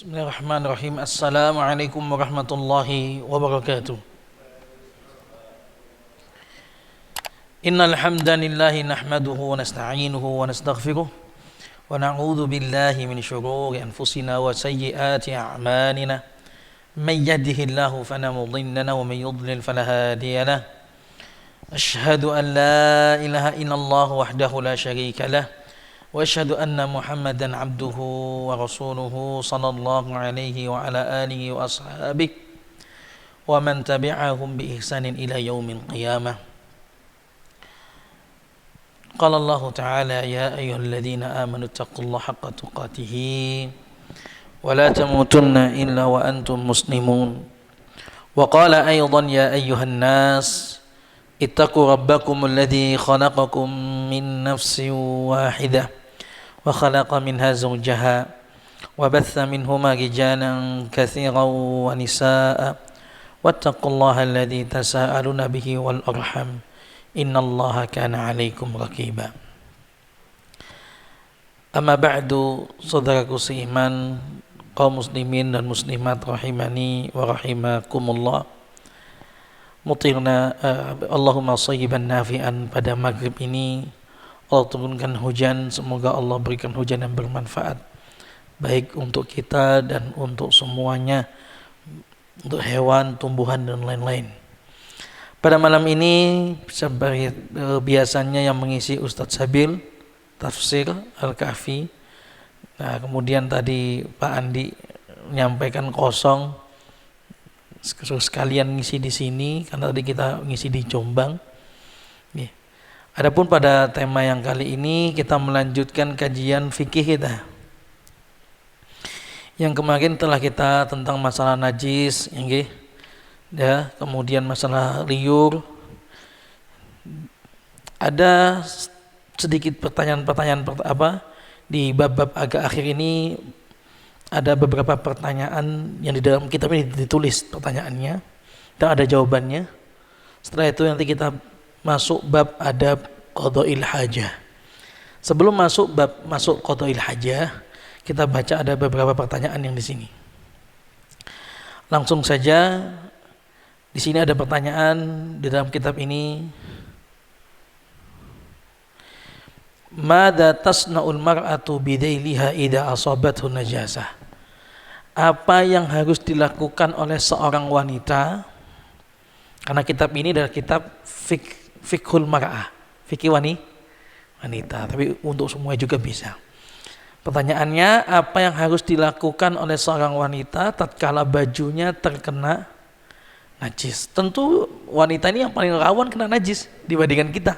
Bismillahirrahmanirrahim. Assalamualaikum warahmatullahi wabarakatuh. Innal hamdalillahi nahmaduhu wa nasta'inuhu wa nastaghfiruh wa na'udzu billahi min shururi anfusina wa sayyiati a'malina. May yahdihillahu fala mudilla lahu wa may yudlil fala hadiya lahu. Asyhadu an la ilaha illallah wahdahu la syarika lahu. وأشهد أن محمدا عبده ورسوله صلى الله عليه وعلى آله وأصحابه ومن تبعهم بإحسان إلى يوم القيامة. قال الله تعالى: يا أيها الذين آمنوا اتقوا الله حق تقاته ولا تموتن إلا وأنتم مسلمون. وقال أيضا: يا أيها الناس اتقوا ربكم الذي خلقكم من نفس واحدة وخلق منها زوجها وبث منهما رجالا كثيرا ونساء واتقوا الله الذي تساءلون به والأرحم إن الله كان عليكم رقيبا. Amma ba'du, saudaraku seiman, kaum muslimin dan muslimat rahimani wa rahimakumullah. Mutirna Allahumma sayyiban nafi'an. Pada maghrib ini Allah turunkan hujan, semoga Allah berikan hujan yang bermanfaat baik untuk kita dan untuk semuanya, untuk hewan, tumbuhan dan lain-lain. Pada malam ini biasanya yang mengisi Ustadz Sabil Tafsir Al-Kahfi. Nah, kemudian tadi Pak Andi menyampaikan kosong, sekalian ngisi di sini karena tadi kita ngisi di Jombang. Adapun pada tema yang kali ini kita melanjutkan kajian fikih kita. Yang kemarin telah kita tentang masalah najis, ya, kemudian masalah liur. Ada sedikit pertanyaan-pertanyaan di bab-bab agak akhir ini. Ada beberapa pertanyaan yang di dalam kitab ini ditulis pertanyaannya dan ada jawabannya. Setelah itu nanti kita masuk bab adab qada'il hajah. Sebelum masuk qada'il hajah, kita baca ada beberapa pertanyaan yang di sini. Langsung saja, di sini ada pertanyaan di dalam kitab ini. Madza tasna'ul mar'atu bidailiha idza asabathu najasah? Apa yang harus dilakukan oleh seorang wanita? Karena kitab ini adalah kitab fikhul mar'ah, fikih wanita, tapi untuk semua juga bisa. Pertanyaannya, apa yang harus dilakukan oleh seorang wanita tatkala bajunya terkena najis? Tentu wanita ini yang paling rawan kena najis dibandingkan kita.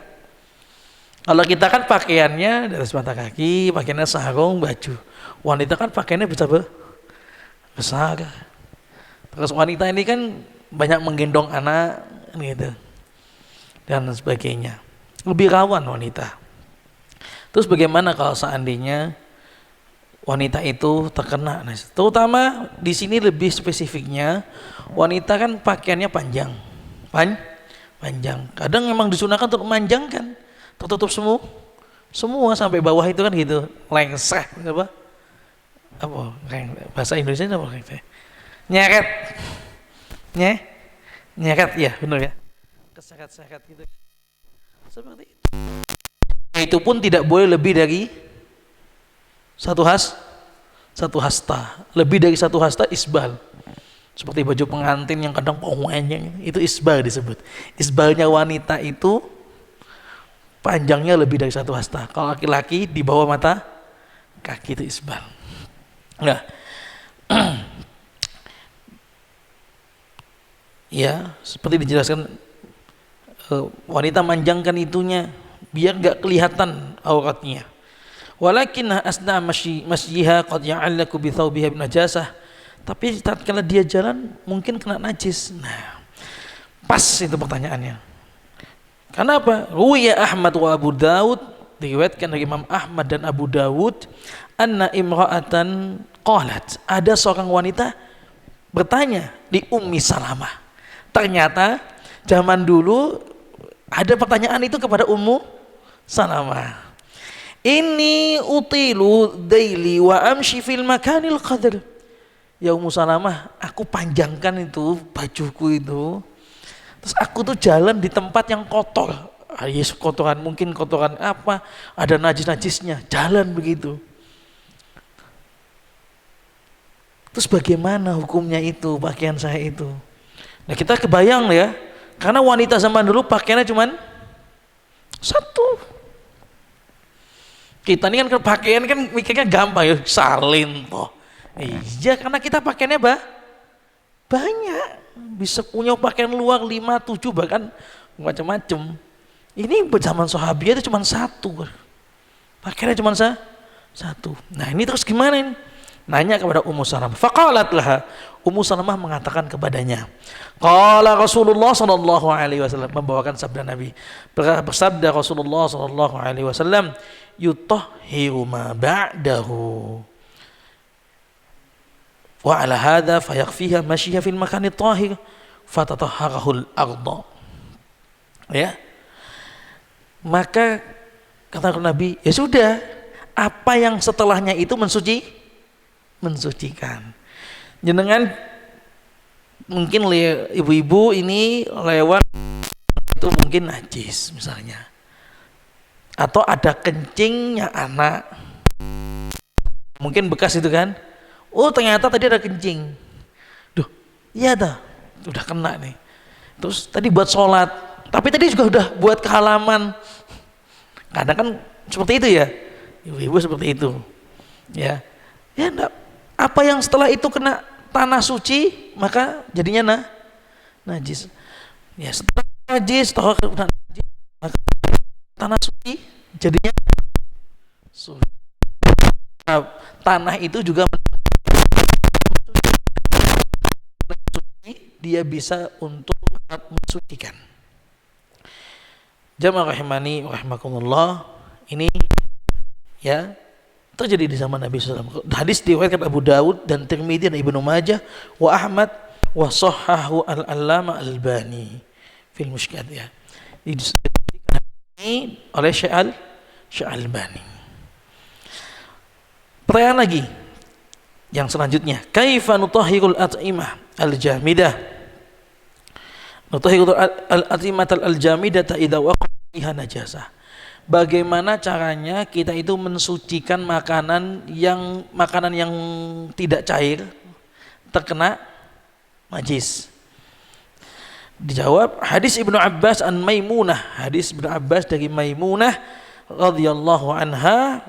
Kalau kita kan pakaiannya dari mata kaki, pakaiannya sarung, baju. Wanita kan pakaiannya besar. Terus wanita ini kan banyak menggendong anak gitu dan sebagainya, lebih rawan wanita. Terus bagaimana kalau seandainya wanita itu terkena najis? Terutama di sini lebih spesifiknya, wanita kan pakaiannya panjang. Kadang memang disunahkan untuk memanjangkan, tertutup semua sampai bawah itu kan gitu, lengseh bahasa Indonesia apa? Nyeret ya, benar ya. Keseret-seret gitu. Seperti itu. Itu pun tidak boleh lebih dari satu hasta. Lebih dari satu hasta isbal. Seperti baju pengantin yang kadang panjang, itu isbal disebut. Isbalnya wanita itu panjangnya lebih dari satu hasta. Kalau laki-laki di bawah mata kaki itu isbal. Nah, ya, seperti dijelaskan, wanita manjangkan itunya biar enggak kelihatan auratnya. Walakin asna masyiha qad ya'allaku bi thawbiha bin najasah. Tapi tatkala dia jalan mungkin kena najis. Nah, pas itu pertanyaannya. Kenapa? Ruwiya Ahmad wa Abu Dawud, diriwayatkan dari Imam Ahmad dan Abu Dawud, anna imra'atan qalat, ada seorang wanita bertanya di Ummi Salamah. Ternyata zaman dulu ada pertanyaan itu kepada Ummu Salamah. Ini utilu daili wa amshi fil makanil qadr. ya Ummu Salamah, aku panjangkan itu bajuku itu, terus aku tuh jalan di tempat yang kotor, yes, kotoran, mungkin kotoran apa, ada najis-najisnya, jalan begitu. Terus bagaimana hukumnya itu pakaian saya itu? Nah kita kebayang ya, karena wanita zaman dulu pakaiannya cuman satu. Kita ini kan pakaian kan mikirnya gampang ya, salin toh. Iya, karena kita pakaiannya banyak, bisa punya pakaian luar 5, 7 bahkan macam-macam. Ini zaman Sahabiah itu cuma satu, pakaiannya cuma satu. Nah ini terus gimana ini? Nanya kepada Ummu Salamah. Faqalat laha, Ummu Salamah mengatakan kepadanya, qala Rasulullah sallallahu alaihi wasallam, membawakan sabda Nabi. Bersabda Rasulullah sallallahu alaihi wasallam, yutahhiru ma ba'dahu. Wa ala hadza fayakfiha mashiha fil makani tahir fatatahharahul arda. Ya. Maka kata Nabi, ya sudah, apa yang setelahnya itu mensucikan. Jenengan mungkin ibu-ibu ini lewat itu mungkin najis misalnya, atau ada kencingnya anak, mungkin bekas itu kan, oh ternyata tadi ada kencing, duh iya dah, udah kena nih, terus tadi buat sholat, tapi tadi juga udah buat ke halaman, kadang kan seperti itu ya, ibu-ibu seperti itu ya, ya enggak, apa yang setelah itu kena tanah suci maka jadinya najis. Ya setelah najis, setelah kena najis, maka tanah suci jadinya suci. Nah, tanah itu juga dia bisa untuk mensucikan. Jamaah rahimani rahimakumullah, ini ya terjadi di zaman Nabi SAW. Hadis diriwayatkan Abu Dawud dan Tirmidzi dan Ibnu Majah wa Ahmad wa sahhahu al-Allama Al-Albani fil Mushkat ya. Disebutkan oleh Syekh Al-Albani. Pertanyaan lagi yang selanjutnya, kaifa nutahhirul at'imah al-jamidah? Nutahhirul al-at'imah al-jamidah idza waqa'a fiha najasah. Bagaimana caranya kita itu mensucikan makanan yang tidak cair terkena najis? Dijawab hadis Ibnu Abbas an Maimunah, hadis Ibnu Abbas dari Maimunah radhiyallahu anha,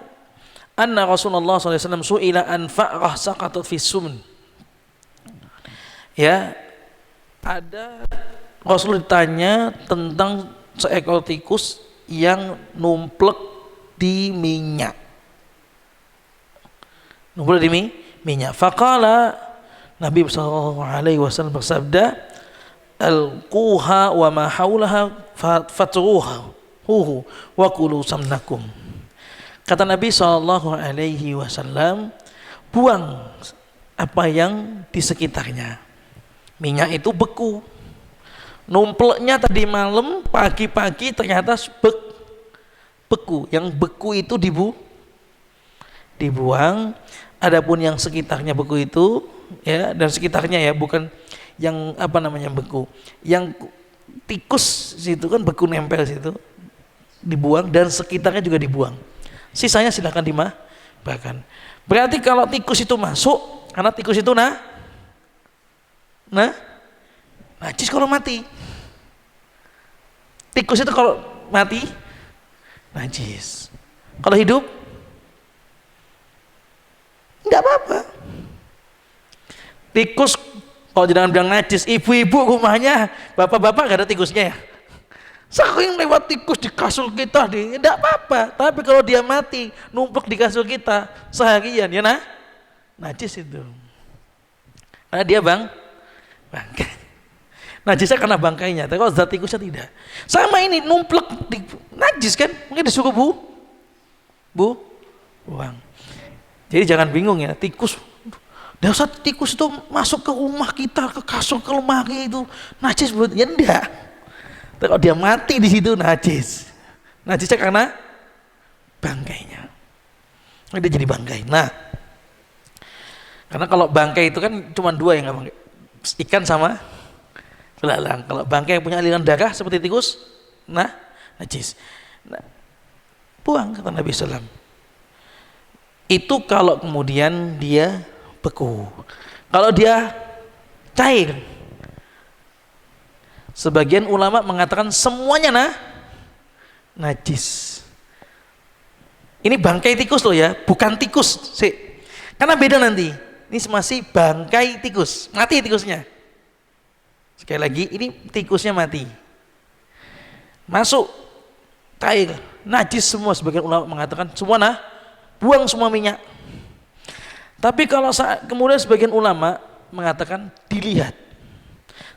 anna Rasulullah sallallahu alaihi wasallam su'ila an fa'rah saqatat fi sumn. Ya, ada Rasul ditanya tentang seekor tikus yang numplek di minyak. Numplek di minyak. Faqala, Nabi sallallahu alaihi wasallam bersabda, alquha wa ma haulaha fatruha wa kulu samnakum. Kata Nabi sallallahu alaihi wasallam, buang apa yang di sekitarnya. Minyak itu beku. Numpleknya tadi malam, pagi-pagi ternyata beku. Yang beku itu dibuang. Adapun yang sekitarnya beku itu ya, dan sekitarnya ya, bukan yang beku. Yang tikus situ kan beku nempel situ, dibuang, dan sekitarnya juga dibuang. Sisanya silakan dimakan. Berarti kalau tikus itu masuk, karena tikus itu najis kalau mati. Tikus itu kalau mati najis. Kalau hidup enggak apa-apa. Tikus kalau jangan bilang najis, ibu-ibu rumahnya, bapak-bapak enggak ada tikusnya ya. Saking lewat tikus di kasur kita, enggak apa-apa. Tapi kalau dia mati, numpuk di kasur kita seharian ya najis itu. Karena dia bangkai. Najisnya karena bangkainya, tapi kalau zat tikusnya tidak. Sama ini numplek najis kan, mungkin disuruh buang. Jadi jangan bingung ya, tikus. Dasar tikus itu masuk ke rumah kita, ke kasur, ke lemari itu najis, ya enggak. Tapi kalau dia mati di situ najis. Najisnya karena bangkainya. Dia jadi bangkai. Nah, Karena kalau bangkai itu kan cuma dua yang nggak bangkai, ikan sama belalang. Kalau bangkai yang punya aliran darah seperti tikus, nah najis. Nah, buang kata Nabi SAW. Itu kalau kemudian dia beku. Kalau dia cair, sebagian ulama mengatakan semuanya najis. Ini bangkai tikus loh ya, bukan tikus sih. Karena beda nanti. Ini masih bangkai tikus, mati tikusnya. Sekali lagi, ini tikusnya mati. Masuk cair, najis semua. Sebagian ulama mengatakan semua buang semua minyak. Tapi kalau kemudian sebagian ulama mengatakan dilihat.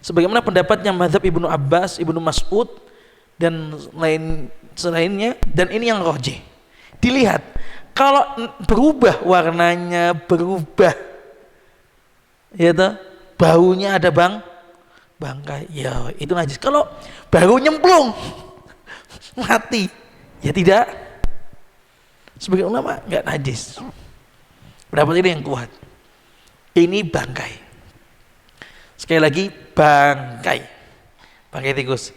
Sebagaimana pendapatnya mazhab Ibnu Abbas, Ibnu Mas'ud dan selainnya, dan ini yang rajih. Dilihat. Kalau berubah warnanya, berubah ya toh, baunya ada bangkai, ya itu najis. Kalau bau nyemplung mati, ya tidak. Sebagian ulama enggak najis. Pendapat ini yang kuat. Ini bangkai. Sekali lagi bangkai tikus.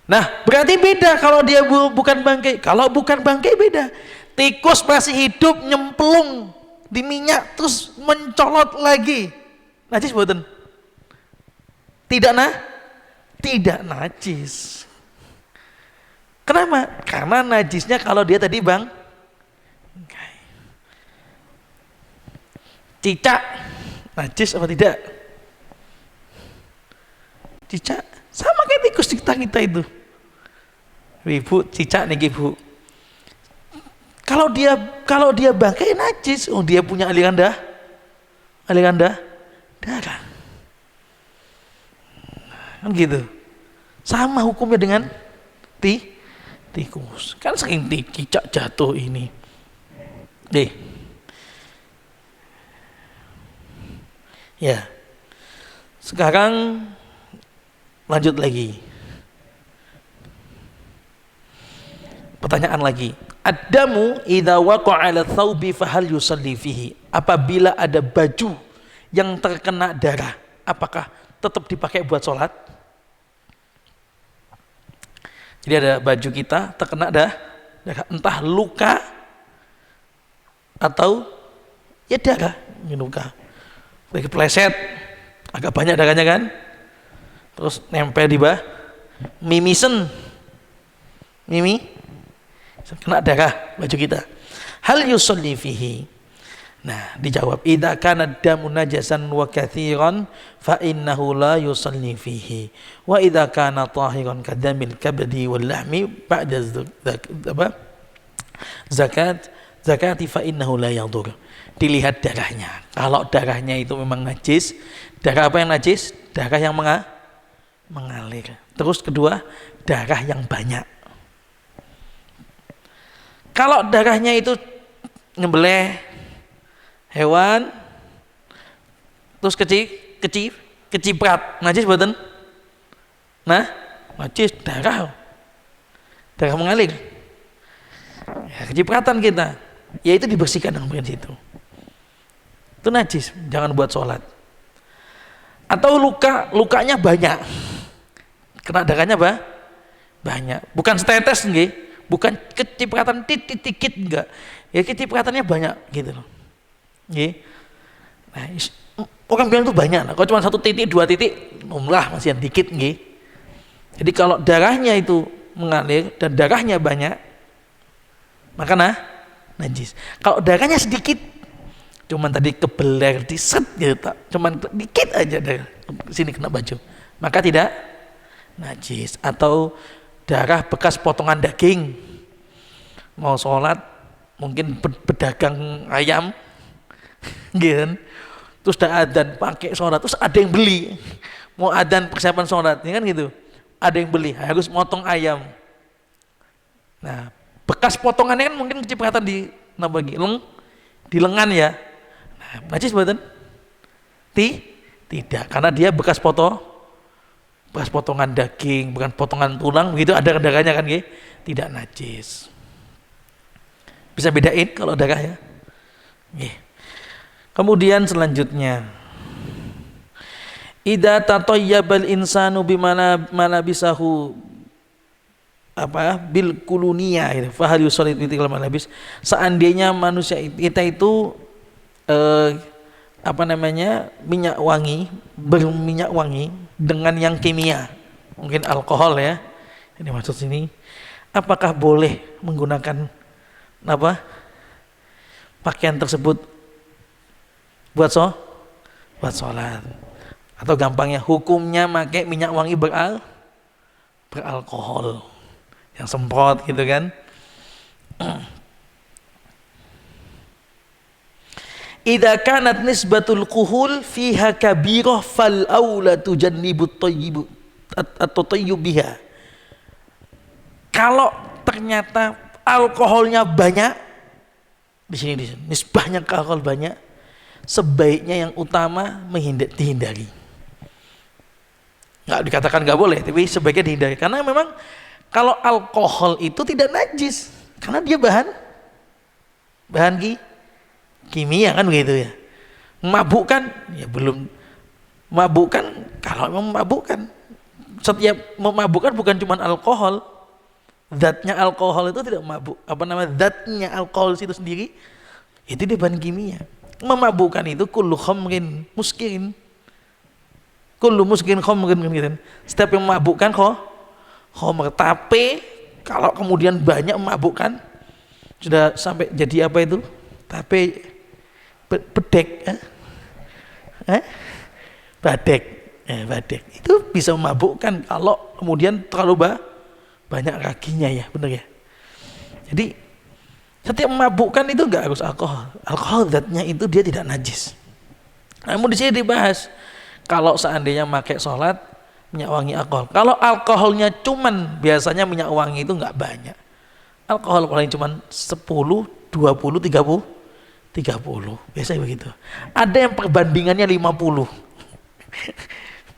Nah, berarti beda kalau dia bukan bangkai. Kalau bukan bangkai beda. Tikus masih hidup nyemplung di minyak terus mencolot lagi. Najis buatan? Tidak najis. Kenapa? Karena najisnya kalau dia tadi bangkai. Cicak najis apa tidak? Cicak sama kayak tikus di kita itu. Ibu, cicak nih ibu. Kalau dia bangkai najis, dia punya aliran darah. Kan gitu. Sama hukumnya dengan tikus. Kan saking cicak jatuh ini. Ya. Sekarang lanjut lagi. Pertanyaan lagi. Ad-damu idza waqa'a 'ala thawbi fahal yusalli fihi. Apabila ada baju yang terkena darah, apakah tetap dipakai buat sholat? Jadi ada baju kita terkena darah, entah luka atau ya darah, luka. Lagi pleset, agak banyak darahnya kan? Terus nempel di mimisen, kena darah baju kita. Hal yusalli fihi. Nah, dijawab idza kana damu najasan wa katsiran fa innahu la yusalli fihi. Wa idza kana tahiran kadamil kabdi wal lahmi ba'da zakati fa innahu la yadur. Dilihat darahnya. Kalau darahnya itu memang najis, darah apa yang najis? Darah yang mengalir. Terus kedua, darah yang banyak. Kalau darahnya itu nyembelih hewan terus keciprat, najis buatan? Nah, najis darah mengalir. Ya, kecipratan kita, ya itu dibersihkan dengan prinsip itu. Itu najis, jangan buat sholat. Atau lukanya banyak, kena darahnya banyak, bukan setetes nggih. Bukan kecipratan titik-titik enggak. Ya kecipratannya banyak gitu loh. Nggih. Nah, orang bilang itu banyak. Nah, kalau cuma 1 titik, 2 titik, umlah masih yang dikit nggih. Jadi kalau darahnya itu mengalir dan darahnya banyak, maka najis. Kalau darahnya sedikit, cuman tadi kebeler diset gitu, cuman dikit aja dari sini kena baju, maka tidak najis. Atau darah bekas potongan daging, mau sholat mungkin pedagang ayam gitu, terus dah adzan pakai sholat, terus ada yang beli mau adzan persiapan sholat, ya kan gitu, ada yang beli harus motong ayam. Nah, bekas potongannya kan mungkin kecipratan di lengan ya. Nah, najis buatan? Tidak, karena dia bekas potongan daging, bukan potongan tulang, begitu ada darahnya kan, tidak najis. Bisa bedain kalau darah ya. Kemudian selanjutnya, idza tatayyabal insanu bimana malabisahu bil kulunia gitu. Fahal yusallit bitikal malabis. Seandainya manusia kita itu minyak wangi, berminyak wangi dengan yang kimia, mungkin alkohol ya. Ini maksud sini, apakah boleh menggunakan pakaian tersebut buat sholat? Atau gampangnya hukumnya pakai minyak wangi beralkohol yang semprot gitu kan. Idza kanat nisbatul kuhul fiha kabirah fal aula tujannibut thayyib atau thayyib biha. Kalau ternyata alkoholnya banyak di sini nisbahnya ke alkohol banyak, sebaiknya yang utama dihindari. Nggak dikatakan nggak boleh, tapi sebaiknya dihindari karena memang kalau alkohol itu tidak najis karena dia bahan kimia kan begitu ya. Memabukkan ya belum. Memabukkan kalau memang memabukkan, setiap memabukkan bukan cuma alkohol, zatnya alkohol itu tidak mabuk. Zatnya alkohol itu sendiri itu dia bahan kimia. Memabukkan itu kullu khamrin muskirin, kullu muskirin khamrin gitu. Setiap yang memabukkan khamr. Tapi kalau kemudian banyak memabukkan sudah sampai jadi apa itu? Tapi bedek, badek itu bisa memabukkan kalau kemudian terlalu banyak raginya ya, benar ya. Jadi setiap memabukkan itu enggak harus alkohol zatnya itu dia tidak najis. Namun di sini dibahas kalau seandainya pakai sholat minyak wangi alkohol. Kalau alkoholnya cuman biasanya minyak wangi itu enggak banyak. Alkohol paling cuman 10, 20, 30 biasanya begitu. Ada yang perbandingannya 50.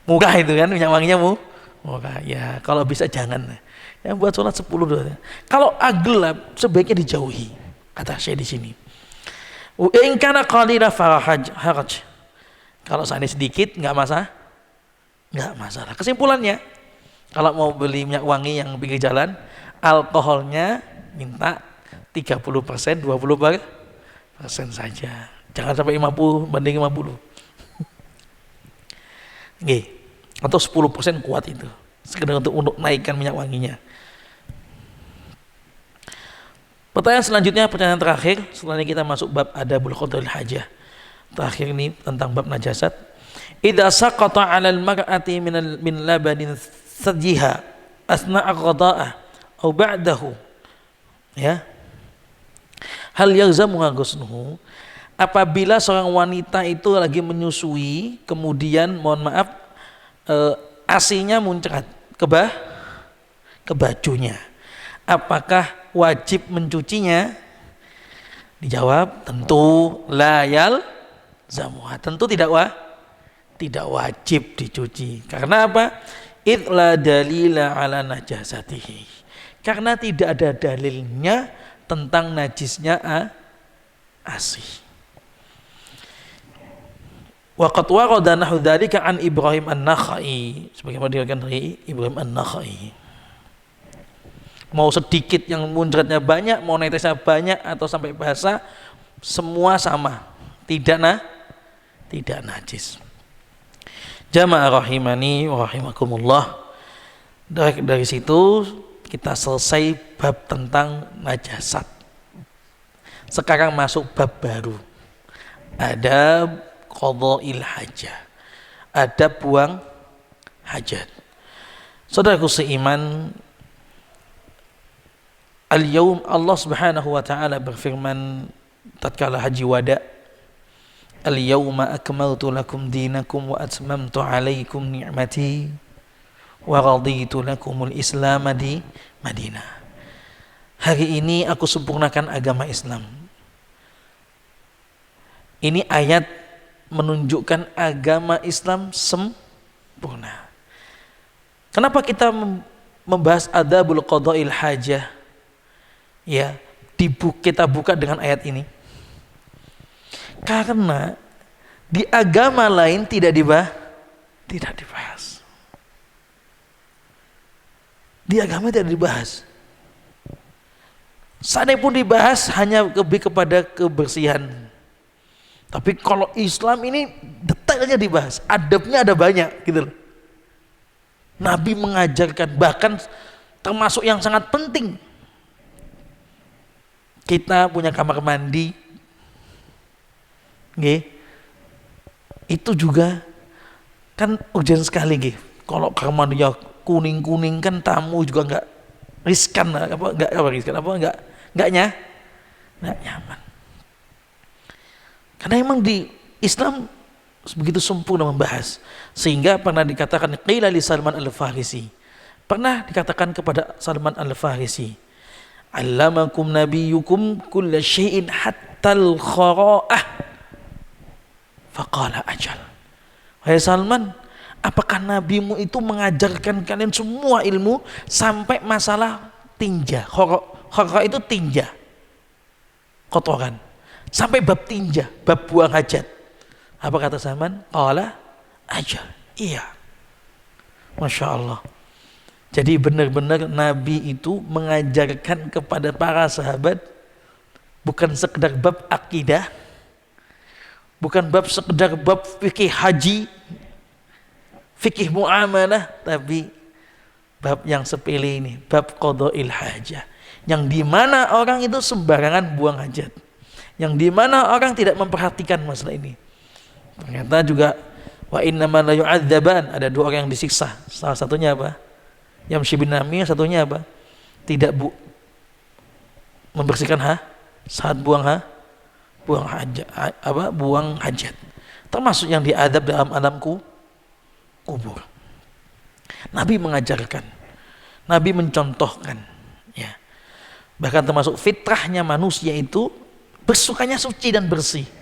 Murah itu kan minyak wanginya murah. Ya kalau bisa jangan. Yang buat sholat 10 doang. Kalau aglab sebaiknya dijauhi. Kata saya di sini. In kana qalila faraj. Kalau seandainya sedikit enggak masalah. Kesimpulannya, kalau mau beli minyak wangi yang pinggir jalan, alkoholnya minta 30%, 20% saja. Jangan sampai 50 banding 50. Oke. Atau 10% kuat itu. Sekedar untuk naikkan minyak wanginya. Pertanyaan terakhir, setelah ini kita masuk bab adabul qadail hajah. Terakhir ini tentang bab najasat. Idza saqata 'alal mar'ati min labanin sadjiha asna'a qada'ah atau ba'dahu. Ya. Hal yalzamuha ghusluhu, apabila seorang wanita itu lagi menyusui, kemudian ASI-nya muncrat ke bajunya, apakah wajib mencucinya? Dijawab tentu la yalzamuha, tentu tidak wajib dicuci. Karena apa? Idla dalila ala najasatihi, karena tidak ada dalilnya tentang najisnya ASI. Wa qad warada nahu dzalika an Ibrahim An-Nakhai, sebagaimana diriwayatkan dari Ibrahim An-Nakhai. Mau sedikit yang muncratnya banyak, mau netesnya banyak atau sampai basah, semua sama, tidak najis. Jamaah rahimani wa rahimakumullah. Dari situ kita selesai bab tentang najasat. Sekarang masuk bab baru. Ada qadhail hajah. Ada buang hajat. Saudaraku seiman, al-yaum Allah Subhanahu wa taala berfirman tatkala haji wada, al-yauma akmaltu lakum dinakum wa atmamtu alaikum ni'mati wa raditu lakumul Islam di Madinah. Hari ini aku sempurnakan agama Islam. Ini ayat menunjukkan agama Islam sempurna. Kenapa kita membahas adabul qadhail hajah? Ya, kita buka dengan ayat ini. Karena Di agama lain tidak dibahas. Di agama tidak dibahas. Seandainya pun dibahas hanya lebih kepada kebersihan. Tapi kalau Islam ini detailnya dibahas, adabnya ada banyak gitu loh. Nabi mengajarkan, bahkan termasuk yang sangat penting. Kita punya kamar mandi, itu juga kan urgent sekali, kalau kamar mandinya kuning-kuning kan tamu juga nggak riskan, nggak nyaman. Karena emang di Islam begitu sempurna membahas, sehingga pernah dikatakan qila li Salman Al-Farisi, pernah dikatakan kepada Salman Al-Farisi, allamakum nabiyyukum kulla syai'in hatta al-khara'ah, faqala ajal. Wahai Salman, apakah nabimu itu mengajarkan kalian semua ilmu sampai masalah tinja? Khara itu tinja, kotoran, sampai bab tinja, bab buang hajat. Apa kata Salman? Qala ajal. Iya. Masya Allah. Jadi benar-benar Nabi itu mengajarkan kepada para sahabat bukan sekedar bab akidah, bukan bab sekedar bab fikih haji, fikih muamalah, tapi bab yang sepele ini, bab qada'il hajah, yang dimana orang itu sembarangan buang hajat, yang dimana orang tidak memperhatikan masalah ini. Ternyata juga wa innama la yu'adzaban, ada dua orang yang disiksa. Salah satunya apa? Yamshi bin namimah, satunya apa? Tidak membersihkan saat buang hajat. Termasuk yang diadab dalam alam kubur. Nabi mengajarkan, Nabi mencontohkan, ya. Bahkan termasuk fitrahnya manusia itu bersukanya suci dan bersih.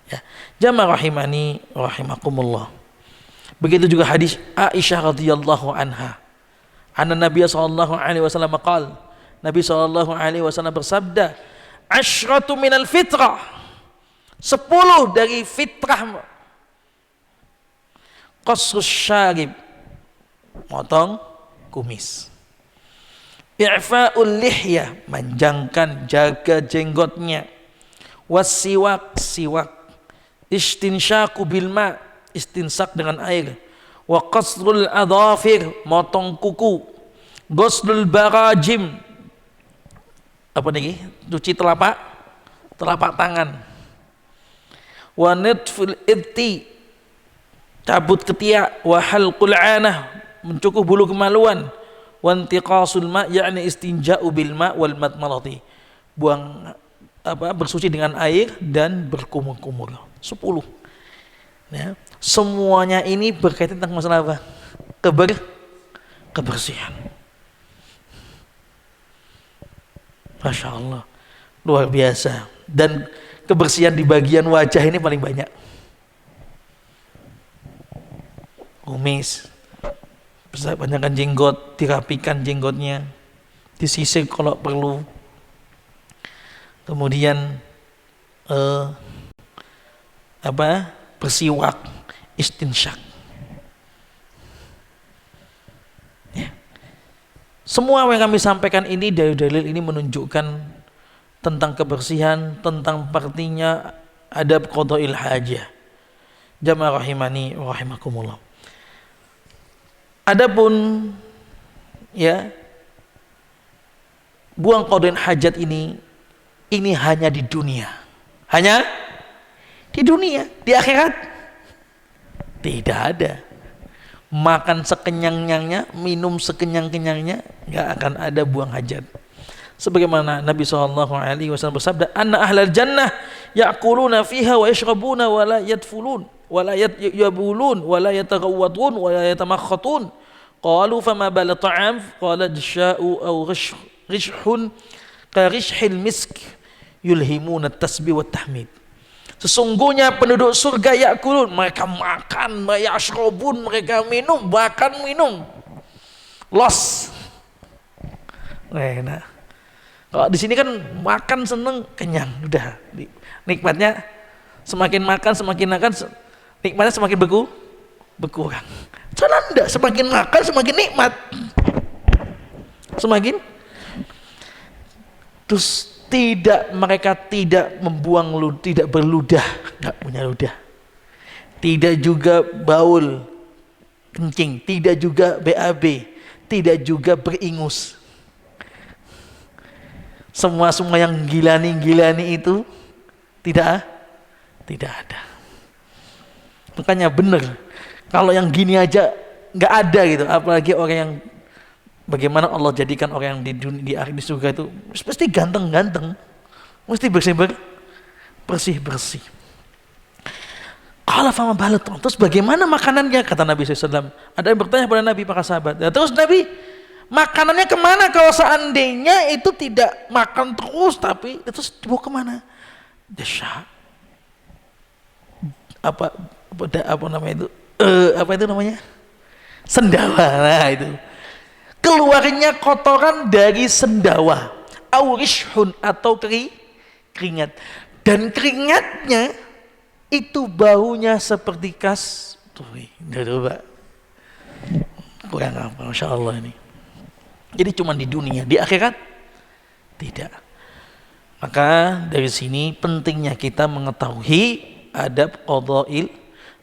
Ya. Jamaah rahimani rahimakumullah. Begitu juga hadis Aisyah radhiyallahu anha. Anna Nabi sallallahu alaihi wasallam qaal, Nabi sallallahu alaihi wasallam bersabda, asyratu minal fitrah, 10 dari fitrah. Qasrus syarib, motong kumis. I'fa'ul lihya, manjangkan, jaga jenggotnya. Wasiwak, siwak. Istinsyaku bilma, istinsak dengan air. Wa qasrul adhafir, motong kuku. Ghuslul barajim, apa nih? Cuci telapak tangan. Wa nitful ibti, cabut ketiak. Wa halqul anah, mencukup bulu kemaluan. Wa intiqasul ma, yakni istinja'u bil ma wal madmadati, buang bersuci dengan air dan berkumur-kumur. 10. Ya. Semuanya ini berkaitan tentang masalah apa? Kebersihan. Masya Allah, luar biasa. Dan kebersihan di bagian wajah ini paling banyak. Kumis, panjangkan jenggot, dirapikan jenggotnya, disisir kalau perlu. Kemudian bersiwak, istinsyak. Ya. Semua yang kami sampaikan ini, dalil-dalil ini menunjukkan tentang kebersihan, tentang partinya adab qada'il hajah. Jamaah rahimani wa rahimakumullah. Adapun ya, buang qada'il hajat ini hanya di dunia. Hanya di dunia, di akhirat tidak ada. Makan sekenyang-kenyangnya, minum sekenyang-kenyangnya, nggak akan ada buang hajat. Sebagaimana Nabi SAW bersabda, anna ahlal jannah ya'kuluna fiha wa yashrabuna wa la yadfulun wa la yabulun wa la yataghawwatun wa la yatamakhatun. Qalu fama bala ta'am? Qala jsha'u aw rishhun ka rishhil misk yulhimuna tasbih wa tahmid. Sesungguhnya penduduk surga ya'kulun, mereka makan, mereka yashrabun, mereka minum, bahkan minum. Los. Nah, kalau di sini kan makan seneng, kenyang, udah nikmatnya Semakin makan, nikmatnya semakin berkurang. Sana enggak, semakin makan semakin nikmat. Semakin. Terus mereka tidak membuang tidak berludah, enggak punya ludah. Tidak juga baul kencing, tidak juga BAB, tidak juga beringus. Semua yang gilani itu tidak ada. Makanya benar, kalau yang gini aja nggak ada gitu, apalagi orang yang bagaimana Allah jadikan orang yang di surga itu mesti ganteng, mesti bersih. Qala fama balatum, terus bagaimana makanannya, kata Nabi SAW. Ada yang bertanya pada Nabi, para sahabat. Ya, terus Nabi, makanannya kemana kalau seandainya itu tidak makan terus, tapi terus dibawa kemana? Desya. Apa namanya itu? Apa itu namanya? Sendawa. Nah itu. Keluarnya kotoran dari sendawa. Aurishun atau keringat. Dan keringatnya itu baunya seperti kasturi. Coba. Kurang apa, Masya Allah ini. Jadi cuma di dunia, di akhirat tidak. Maka dari sini pentingnya kita mengetahui adab qada'il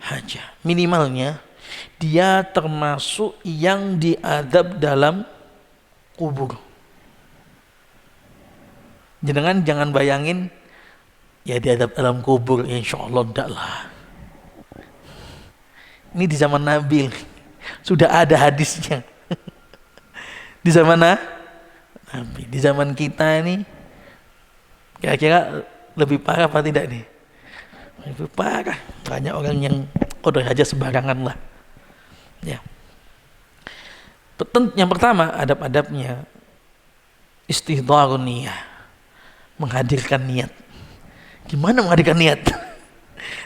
hajah. Minimalnya dia termasuk yang diadab dalam kubur. Jangan bayangin ya diadab dalam kubur, insya Allah enggak lah. Ini di zaman Nabi sudah ada hadisnya. Di zaman Nabi, di zaman kita ini kira-kira lebih parah apa tidak nih? Lebih parah. Banyak orang yang udah aja sembarangan lah. Ya. Yang pertama adab-adabnya istihdharun niyah, menghadirkan niat. Gimana menghadirkan niat?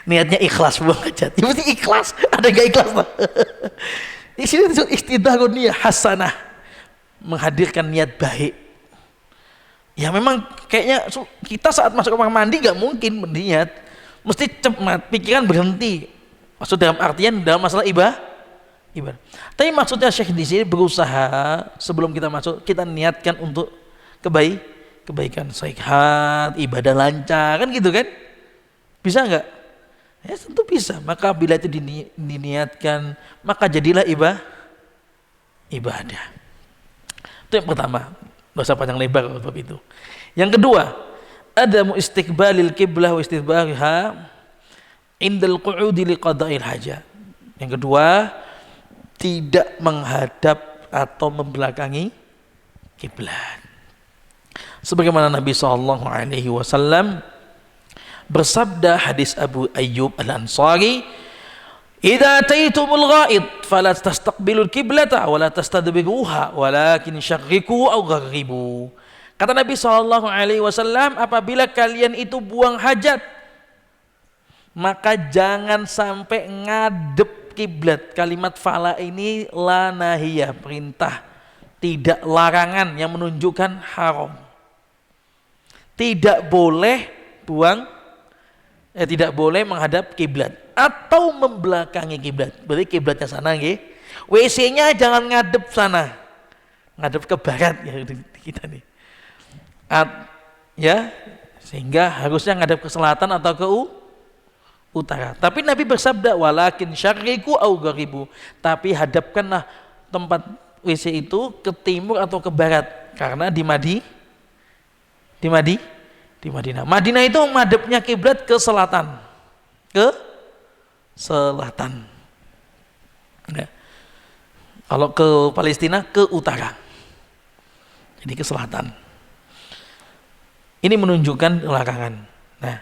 Niatnya ikhlas buang hajat. Ya mesti ikhlas. Ada nggak ikhlas lah? Di sini istihdharun niyah hasanah, menghadirkan niat baik. Ya memang kayaknya kita saat masuk kamar mandi nggak mungkin berniat, mesti cepat, pikiran berhenti. Maksud dalam artian dalam masalah ibadah. Tapi maksudnya Syekh di sini berusaha sebelum kita masuk kita niatkan untuk kebaikan, sehat, ibadah lancar, kan gitu kan? Bisa nggak? Ya tentu bisa. Maka bila itu diniatkan, maka jadilah ibadah. Itu yang pertama. Nggak usah panjang lebar bab itu. Yang kedua, ada istiqbalil qiblah wa istidbariha indal qu'udi liqada'il hajat. Yang kedua, tidak menghadap atau membelakangi kiblat. Sebagaimana Nabi SAW bersabda, hadis Abu Ayyub Al-Ansari, "Idza ataitumul ghaid fala tastaqbilul qiblata wa la tastadbiruha walakin syarriku aw gharribu." Kata Nabi SAW, apabila kalian itu buang hajat, maka jangan sampai ngadep kiblat. Kalimat fala ini la nahiyah, perintah, tidak larangan yang menunjukkan haram. Tidak boleh tidak boleh menghadap kiblat atau membelakangi kiblat. Berarti kiblatnya sana nggih. WC-nya jangan ngadep sana. Ngadep ke barat ya kita nih. Ya, sehingga harusnya ngadep ke selatan atau ke utara. Tapi Nabi bersabda walakin syarriku au gharibu. Tapi hadapkanlah tempat WC itu ke timur atau ke barat, karena di Madinah. Madinah itu madepnya kiblat ke selatan. Ya. Kalau ke Palestina ke utara. Jadi ke selatan. Ini menunjukkan larangan. Nah,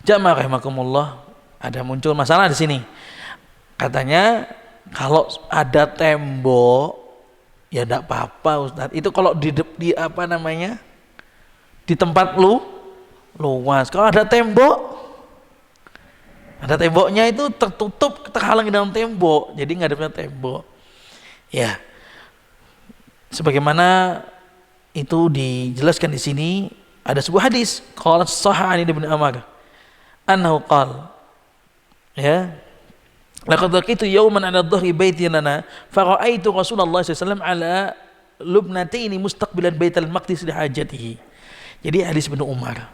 jamaah rahimakumullah, ada muncul masalah di sini. Katanya kalau ada tembok ya enggak apa-apa Ustaz. Itu kalau di apa namanya? Di tempat luas. Kalau ada temboknya itu tertutup, terhalang di dalam tembok, jadi ngadepnya tembok. Ya, sebagaimana itu dijelaskan di sini, ada sebuah hadis. Qala sahih Ibnu Umar, annahu qala, ya, laqad laqitu yawman 'ala dhahri baitin lana fa ra'aitu Rasulullah sallallahu alaihi wasallam 'ala lubnataini mustaqbilan Baitul Maqdis li hajatihi. Jadi hadis Ibnu Umar.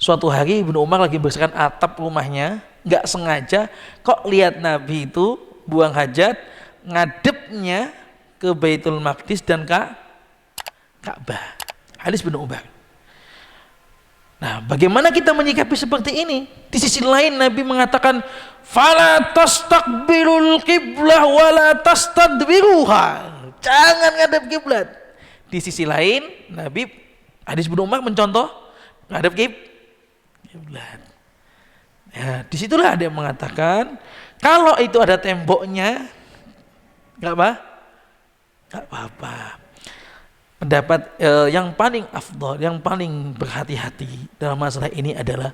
Suatu hari Ibnu Umar lagi bersihkan atap rumahnya, nggak sengaja kok lihat Nabi itu buang hajat ngadepnya ke Baitul Maqdis dan Ka'bah. Hadis Ibnu Umar. Nah, bagaimana kita menyikapi seperti ini? Di sisi lain Nabi mengatakan, "Fala tastaqbilul qiblah wala tastadbiruha." Jangan ngadep kiblat. Di sisi lain, Nabi, hadis Ibnu Umar mencontoh ngadep kiblat. Ya, disitulah ada yang mengatakan, kalau itu ada temboknya, nggak apa-apa. Pendapat yang paling afdal, yang paling berhati-hati dalam masalah ini adalah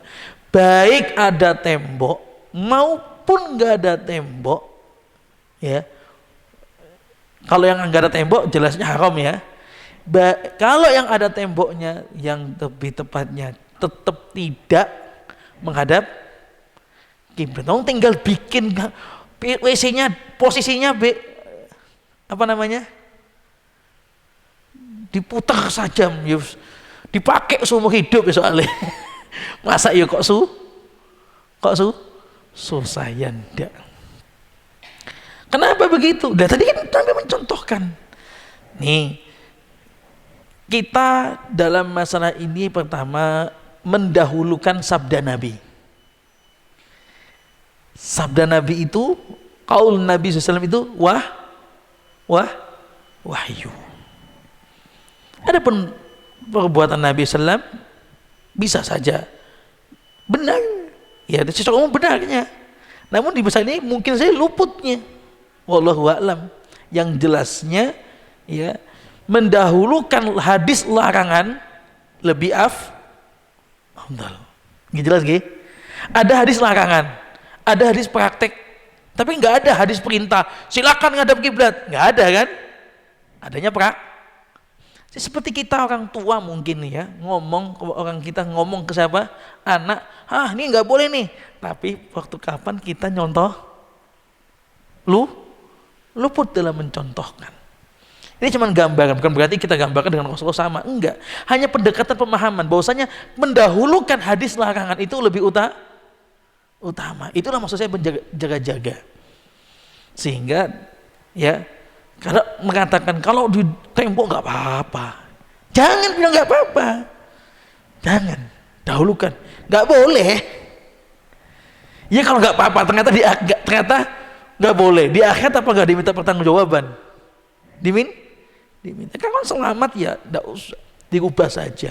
baik ada tembok maupun nggak ada tembok, ya. Kalau yang nggak ada tembok jelasnya haram, ya. Kalau yang ada temboknya, yang lebih tepatnya tetap tidak menghadap kiblat. Tinggal bikin WC-nya posisinya diputar saja, dipakai seumur hidup ya soalnya. Masa ya kok susah ya ndak. Kenapa begitu? Nah, tadi kan Nabi mencontohkan. Nih, kita dalam masalah ini pertama mendahulukan sabda Nabi. Sabda Nabi itu, qaul Nabi SAW itu wahyu. Adapun perbuatan Nabi SAW bisa saja benar, ya secara umum benarnya. Namun di masa ini mungkin saya luputnya. Wallahu a'lam. Yang jelasnya, ya, mendahulukan hadis larangan lebih afdal. Jelas gak? Ada hadis larangan, ada hadis praktek, tapi nggak ada hadis perintah silakan ngadap kiblat, nggak ada kan? Adanya seperti kita orang tua mungkin ya, kita ngomong ke siapa? Anak, ini nggak boleh nih. Tapi waktu kapan kita nyontoh? Luput dalam mencontohkan. Ini cuma gambaran, bukan berarti kita gambarkan dengan Rasulullah sama, enggak. Hanya pendekatan pemahaman bahwasanya mendahulukan hadis larangan itu lebih utama. Itulah maksud saya menjaga-jaga. Sehingga, ya, karena mengatakan kalau di tembok nggak apa-apa, jangan bilang nggak apa-apa, jangan dahulukan, nggak boleh. Ya kalau nggak apa-apa, ternyata nggak boleh. Di akhirat apa nggak diminta pertanggungjawaban? Diminta. Kalau selamat ya, nggak usah diubah saja.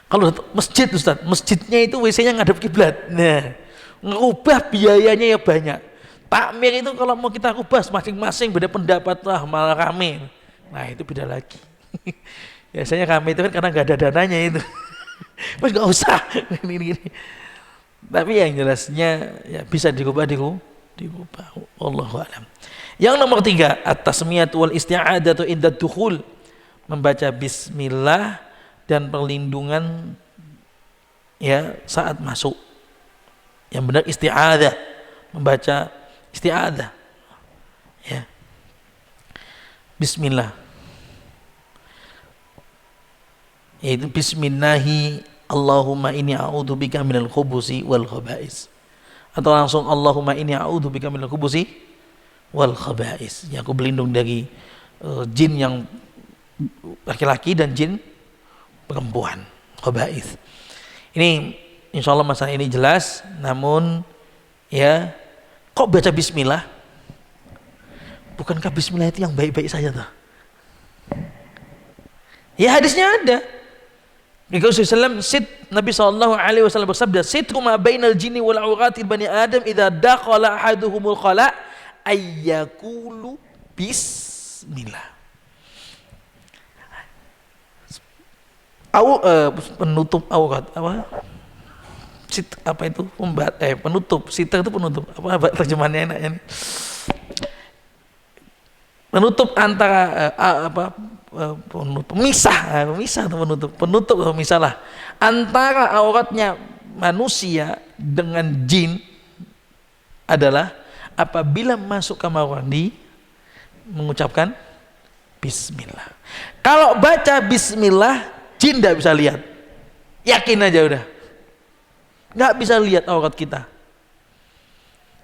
Kalau masjid, Ustaz, masjidnya itu WC-nya ngadep kiblat, nah, ngubah biayanya ya banyak. Takmir itu kalau mau kita ubah masing-masing beda pendapat lah, malah rame. Nah itu beda lagi. Biasanya rame itu kan karena nggak ada dananya itu. Mas nggak usah. Ini. Tapi yang jelasnya ya bisa dirubah. Wallahu a'lam. Yang nomor 3, at-tasmiyatu wal isti'adatu inda dukhul. Membaca bismillah dan perlindungan, ya, saat masuk. Yang benar isti'adah, membaca isti'adah, ya, bismillah, yaitu bismillahi Allahumma inni a'udzubika minal khubusi wal khaba'is, atau langsung Allahumma inni a'udzubika minal khubusi wal khaba'is, ya, aku berlindung dari jin yang laki-laki dan jin perempuan, khaba'is. Ini insyaallah masalah ini jelas. Namun, ya, kok baca bismillah? Bukankah bismillah itu yang baik-baik saja tuh? Ya hadisnya ada. Nabi SAW bersabda, "Sitru ma bainal jinni wal aurati bani Adam idza dakhala ahaduhumul khala ayyakulu bismillah." Penutup aurat penutup, sitar itu penutup. Apa terjemahannya enaknya nih? Penutup antara pemisah atau penutup atau misah lah antara auratnya manusia dengan jin adalah apabila masuk kamar mandi mengucapkan bismillah. Kalau baca bismillah, jin tidak bisa lihat. Yakin aja udah. Nggak bisa lihat aurat kita.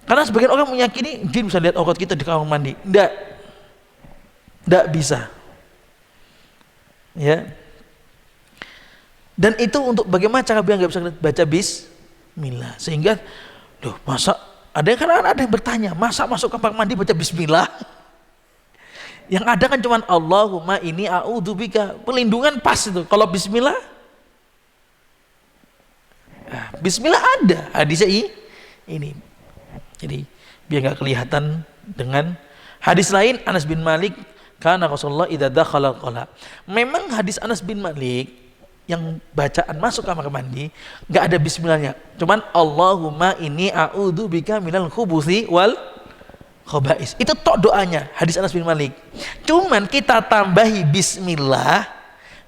Karena sebagian orang meyakini jin bisa lihat aurat kita di kamar mandi. Nggak bisa. Ya. Dan itu untuk bagaimana cara biar nggak bisa baca bismillah. Sehingga, loh masa ada yang bertanya, masa masuk kamar mandi baca bismillah? Yang ada kan cuman Allahumma inni a'udzubika, pelindungan pas itu. Kalau bismillah, bismillah ada hadisnya ini. Jadi biar nggak kelihatan dengan hadis lain Anas bin Malik, karena Rasulullah idza dakhala qala. Memang hadis Anas bin Malik yang bacaan masuk kamar mandi nggak ada bismillahnya, cuman Allahumma inni a'udzubika minal khubuthi wal khaba'is. Itu tok doanya hadis Anas bin Malik. Cuman kita tambahi bismillah,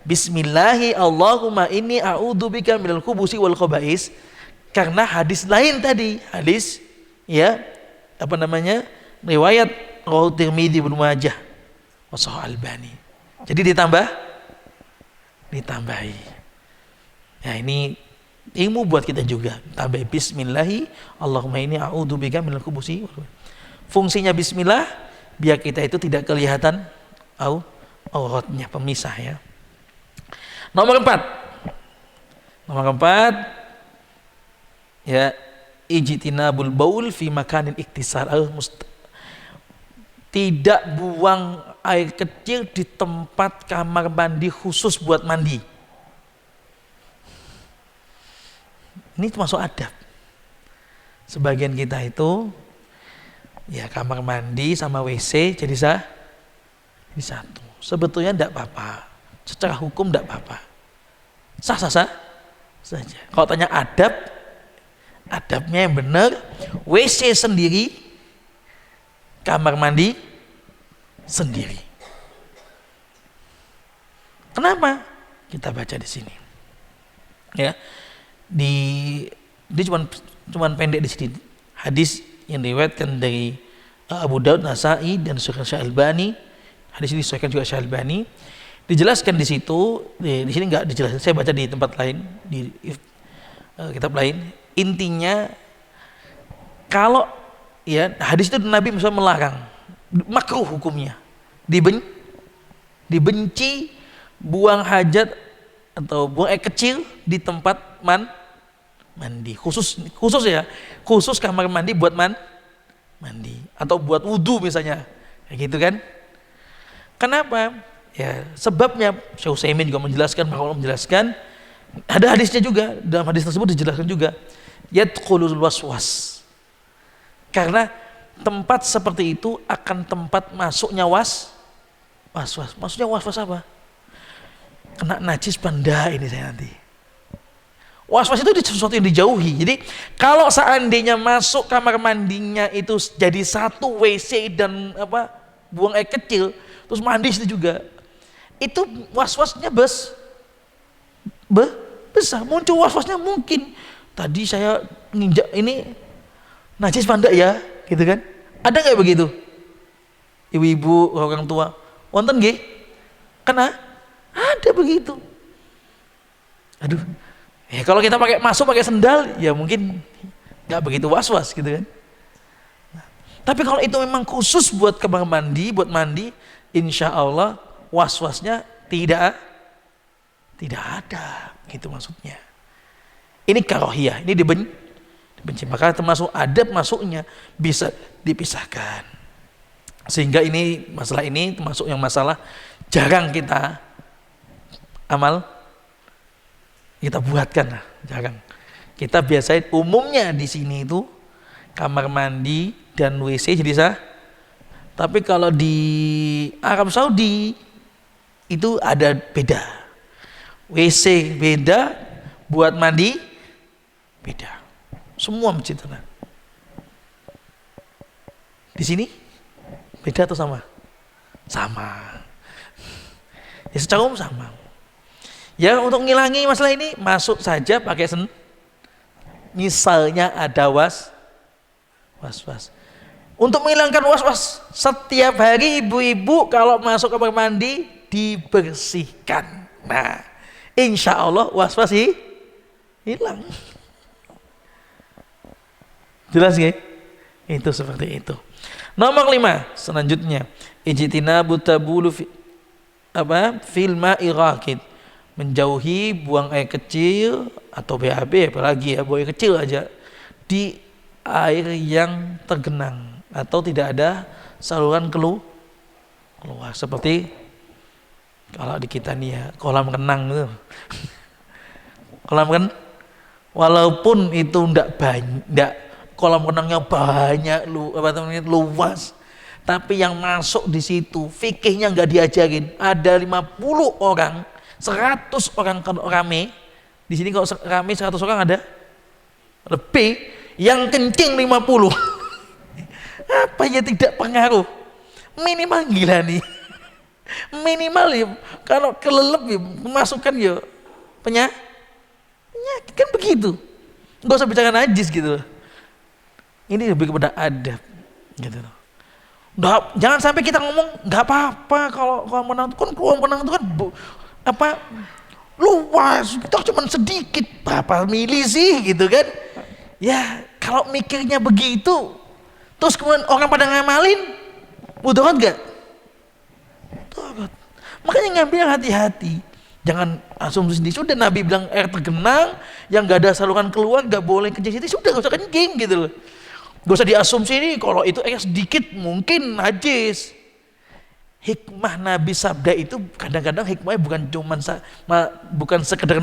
bismillahi Allahumma inni a'udzubika minal khubuthi wal khaba'is, karena hadis lain tadi, hadis riwayat rawahu Tirmidzi Ibnu Majah wa Shahih Albani. Jadi ditambahi. Ya ini ilmu buat kita juga. Tambah bismillahi Allahumma inni a'udzubika minal khubuthi. Fungsinya bismillah biar kita itu tidak kelihatan auratnya, pemisah ya. Nomor 4 ya, ijtinabul baul fi makanin iktisar. Tidak buang air kecil di tempat kamar mandi khusus buat mandi. Ini termasuk adab. Sebagian kita itu ya kamar mandi sama WC jadi satu. Sebetulnya tidak apa-apa. Secara hukum tidak apa-apa. Sah-sah saja. Kalau tanya adabnya yang benar, WC sendiri, kamar mandi sendiri. Kenapa? Kita baca di sini. Ya. Dia cuman pendek di sini. Hadis yang diriwayatkan dari Abu Daud, Nasa'i dan Syekh Al-Albani. Hadis ini disahihkan juga Syekh Al-Albani. Dijelaskan di situ, di sini enggak dijelaskan. Saya baca di tempat lain, di kitab lain. Intinya kalau ya hadis itu Nabi misalnya melarang, makruh hukumnya, dibenci buang hajat atau buang air kecil di tempat mandi khusus kamar mandi buat mandi atau buat wudhu misalnya, kayak gitu kan. Kenapa? Ya sebabnya Syekh Utsaimin juga menjelaskan, ada hadisnya juga, dalam hadis tersebut dijelaskan juga yadkhulul waswas, karena tempat seperti itu akan tempat masuknya waswas. Maksudnya waswas apa? Kena najis benda ini saya nanti. Was-was itu sesuatu yang dijauhi. Jadi kalau seandainya masuk kamar mandinya itu jadi satu WC dan buang air kecil, terus mandi itu juga, itu was-wasnya besar. Muncul was-wasnya mungkin tadi saya nginjak ini najis benda ya, gitu kan? Ada nggak begitu? Ibu-ibu, orang tua, wonten nggih? Kena? Ada begitu. Aduh. Ya kalau kita pakai sendal ya mungkin nggak begitu was-was gitu kan. Tapi kalau itu memang khusus buat kamar mandi, buat mandi, insya Allah was-wasnya tidak ada, gitu maksudnya. Ini karohiyah, ini dibenci. Maka termasuk adab masuknya bisa dipisahkan. Sehingga masalah ini termasuk yang masalah jarang kita kita buatkan lah, jarang. Kita biasanya umumnya di sini itu kamar mandi dan WC jadi sah. Tapi kalau di Arab Saudi itu ada beda. WC beda, buat mandi beda. Semua masjid ada. Di sini beda atau sama? Sama. Ya secara umum sama. Ya untuk ngilangi masalah ini masuk saja pakai misalnya ada was-was. Untuk menghilangkan was-was, setiap hari ibu-ibu kalau masuk kamar mandi dibersihkan. Nah, insya Allah was-was hilang. Jelas nggak? Itu seperti itu. Nomor 5 selanjutnya, ijtinabu tabulu fil ma'i raqid, menjauhi buang air kecil atau BAB, apalagi ya buang air kecil aja di air yang tergenang atau tidak ada saluran keluar, seperti kalau di kita nih ya kolam renang itu. Kolam kan walaupun itu enggak kolam renangnya banyak luas, tapi yang masuk di situ fikihnya nggak diajarin. Ada 50 orang, 100 orang kalau rame. Di sini kalau rame 100 orang ada lebih, yang kencing 50. Apa ya tidak pengaruh? Minimal gila nih. Minimal ya kalau kelelep ya masukkan ya penyakit kan begitu. Nggak usah bicara najis gitu loh. Ini lebih kepada adab gitu loh. Jangan sampai kita ngomong nggak apa-apa kalau kolam renang itu kan luas, kita cuma sedikit, berapa mili sih gitu kan? Ya kalau mikirnya begitu, terus kemudian orang pada ngamalin, mudarat gak? Mudarat. Makanya ngambil hati-hati, jangan asumsi sendiri. Sudah Nabi bilang air tergenang, yang nggak ada saluran keluar, nggak boleh kencing situ, sudah nggak usah kencing gitu loh. Gak usah diasumsi ini kalau itu air sedikit mungkin najis. Hikmah Nabi sabda itu kadang-kadang hikmahnya bukan sekedar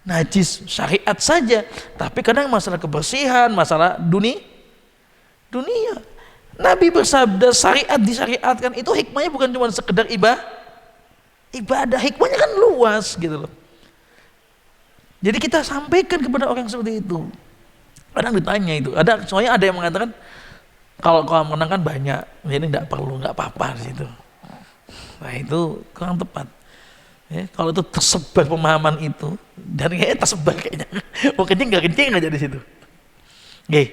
najis syariat saja, tapi kadang masalah kebersihan, masalah dunia. Nabi bersabda syariat disyariatkan itu hikmahnya bukan cuma sekedar ibadah, hikmahnya kan luas gitu loh. Jadi kita sampaikan kepada orang seperti itu. Kadang ditanya itu, soalnya ada yang mengatakan kalau kolam renang kan banyak, jadi nggak apa-apa di situ. Nah itu kurang tepat. Ya, kalau itu tersebar pemahaman itu, dan kayaknya tersebar kayaknya, mau kencing nggak kencing aja di situ. Oke.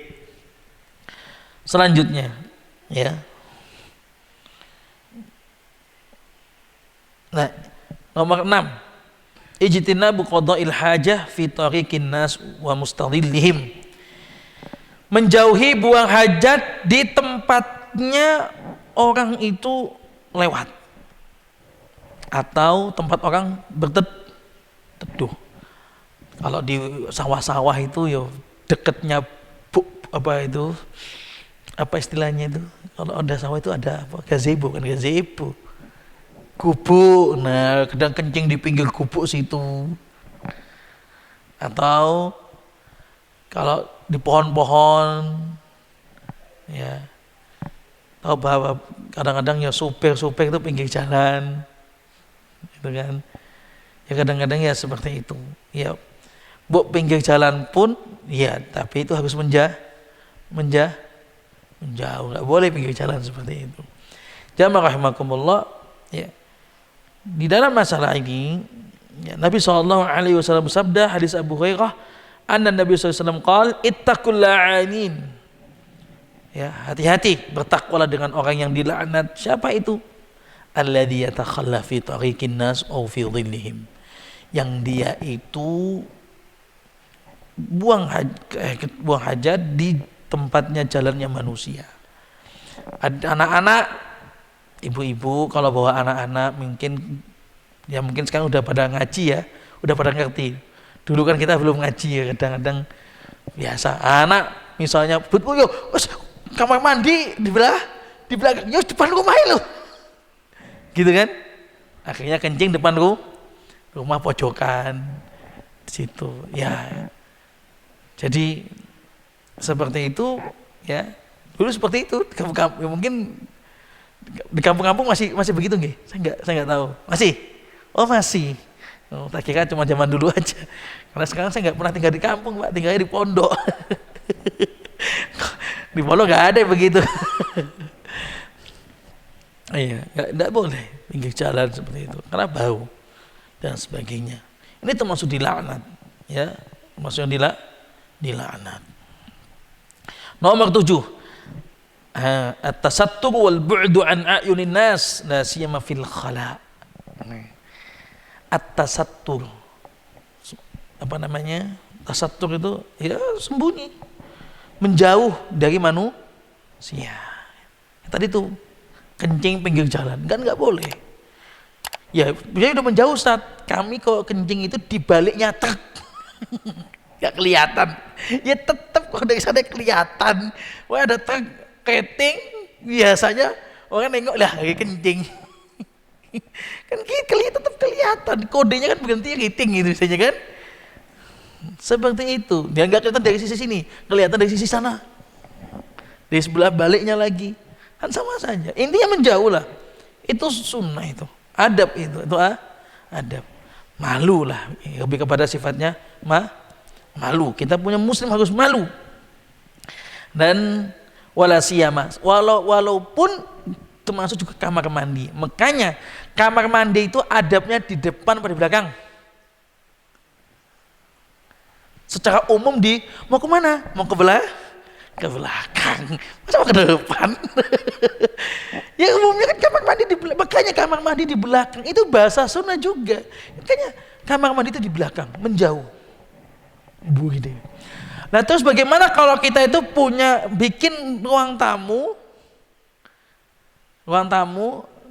Selanjutnya, ya. Nah, nomor 6, ijtinabu qada'il hajah fi tariqin nas wa mustadillihim. Menjauhi buang hajat di tempatnya orang itu lewat atau tempat orang berteduh. Kalau di sawah-sawah itu ya dekatnya apa istilahnya itu, kalau ada sawah itu ada apa, gazebo, gubuk. Nah kadang kencing di pinggir gubuk situ, atau kalau di pohon-pohon, ya tahu bahwa kadang-kadang ya supir itu pinggir jalan, gitu kan? Ya kadang-kadang ya seperti itu. Ya, pinggir jalan pun, ya tapi itu harus menjauh, nggak boleh pinggir jalan seperti itu. Jamaah rahimakumullah, ya. Di dalam masalah ini, ya, Nabi SAW bersabda, hadis Abu Hurairah, anna Nabi SAW qala ittaqul la'anin. Ya, hati-hati, bertakwalah dengan orang yang dilaknat. Siapa itu? Alladzi yatakhalla fi tariqin nas aw fi dhillihim. Yang dia itu buang hajat di tempatnya jalannya manusia. Ada anak-anak, ibu-ibu kalau bawa anak-anak mungkin sekarang udah pada ngaji ya, udah pada ngerti. Dulu kan kita belum ngaji ya, kadang-kadang biasa anak misalnya kamar mandi di belakang depan rumah lo, gitu kan, akhirnya kencing depan rumah pojokan di situ ya. Jadi seperti itu ya, dulu seperti itu. Mungkin di kampung-kampung masih begitu nggih? Saya nggak tahu. Masih. Tak kira cuma zaman dulu aja. Karena sekarang saya nggak pernah tinggal di kampung, Pak, tinggalnya di pondok. Di pondok nggak ada begitu. Iya, nggak boleh pinggir jalan seperti itu, karena bau dan sebagainya. Ini termasuk dilaknat, ya, termasuk yang dilaknat. Nomor 7, at-tasattur wal bu'du an a'yunin nas la siyama fil khala. At-tasattur, apa namanya? Tasattur itu ya sembunyi, menjauh dari manusia. Tadi tuh kencing pinggir jalan kan nggak boleh. Ya, dia udah menjauh, Ustaz. Kami kalau kencing itu di baliknya truk. Gak kelihatan. Ya tetap kalau dari sana kelihatan. Wah, ada truk keting, biasanya orang nengok lah lagi kencing. Kan tetap kelihatan. Kodenya kan berhenti riting gitu biasanya kan. Seperti itu. Dia nggak kelihatan dari sisi sini, kelihatan dari sisi sana. Di sebelah baliknya lagi. Kan sama saja. Intinya menjauh lah. Itu sunnah itu. Adab itu adab. Malu lah, lebih kepada sifatnya malu. Kita punya muslim harus malu. Dan wala siyama, walaupun termasuk juga kamar mandi. Makanya kamar mandi itu adabnya di depan atau di belakang. Secara umum mau ke mana? Mau ke belakang. Masa mau ke depan? Ya umumnya kan kamar mandi di belakang. Makanya kamar mandi di belakang itu bahasa sunnah juga. Makanya kamar mandi itu di belakang, menjauh. Begitu. Nah, terus bagaimana kalau kita itu bikin ruang tamu?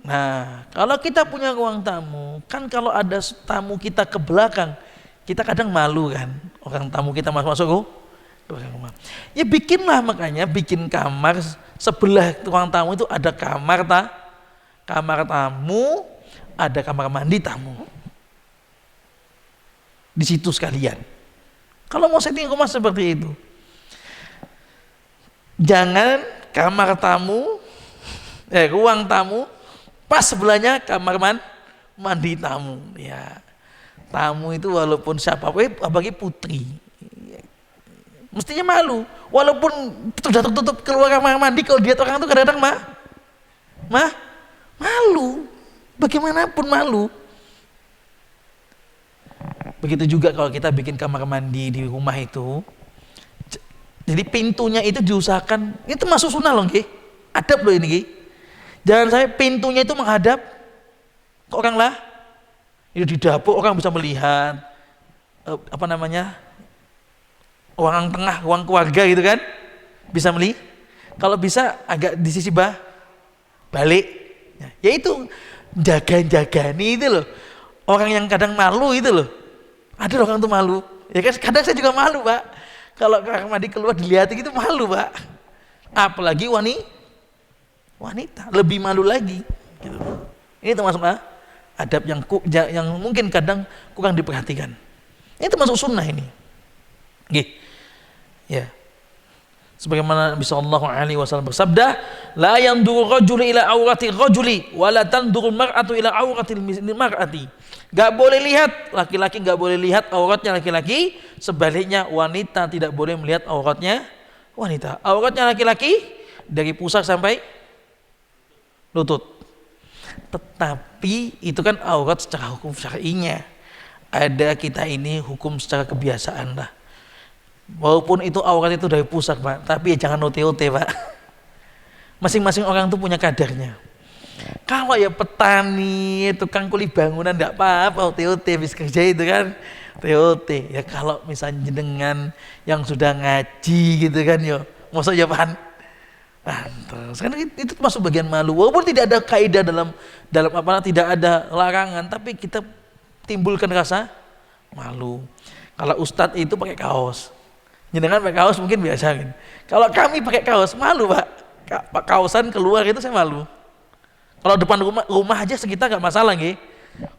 Nah, kalau kita punya ruang tamu, kan kalau ada tamu kita ke belakang, kita kadang malu kan. Orang tamu kita masuk rumah. Ya bikinlah, makanya bikin kamar sebelah ruang tamu itu ada kamar tamu, ada kamar mandi tamu. Di situ sekalian. Kalau mau setting rumah seperti itu. Jangan kamar tamu, ruang tamu, pas sebelahnya kamar mandi tamu. Ya. Tamu itu walaupun siapa, apalagi putri. Mestinya malu, walaupun sudah tertutup keluar kamar mandi, kalau dia orang itu kadang-kadang malu, bagaimanapun malu. Begitu juga kalau kita bikin kamar mandi di rumah itu, jadi pintunya itu diusahakan, itu masuk sunnah loh, adab loh ini, jangan sampai pintunya itu menghadap ke orang lah, itu di dapur orang bisa melihat, ruang tengah, ruang keluarga gitu kan, bisa melihat. Kalau bisa agak di sisi balik, ya itu jaga-jagani itu loh. Orang yang kadang malu itu loh, ada orang tuh malu, ya kan, kadang saya juga malu, Pak. Kalau kamar mandi keluar dilihat gitu malu, Pak. Apalagi wanita lebih malu lagi. Gitu. Ini termasuk adab yang mungkin kadang kurang diperhatikan. Ini termasuk sunnah ini. Ya. Sebagaimana Nabi sallallahu alaihi wasallam bersabda, la yanduru rajulu ila aurati rajuli wa la tanduru mar'atu ila auratil mar'ati. Enggak boleh lihat, laki-laki enggak boleh lihat auratnya laki-laki, sebaliknya wanita tidak boleh melihat auratnya wanita. Auratnya laki-laki dari pusar sampai lutut. Tetapi itu kan aurat secara hukum syar'inya. Ada kita ini hukum secara kebiasaan lah. Walaupun itu aurat itu dari pusat, Pak, tapi ya jangan ote-ote, Pak. Masing-masing orang tuh punya kadarnya. Kalau ya petani, tukang kuli bangunan enggak apa-apa ote-ote habis kerja itu kan. Ote-ote. Ya kalau misalnya dengan yang sudah ngaji gitu kan ya, masa ya pantas. Karena itu masuk bagian malu. Walaupun tidak ada kaidah dalam tidak ada larangan, tapi kita timbulkan rasa malu. Kalau ustadz itu pakai kaos, jenengan pakai kaos mungkin biasa kan. Kalau kami pakai kaos malu, Pak. Kaosan keluar itu saya malu. Kalau depan rumah aja sekitar nggak masalah, nggih.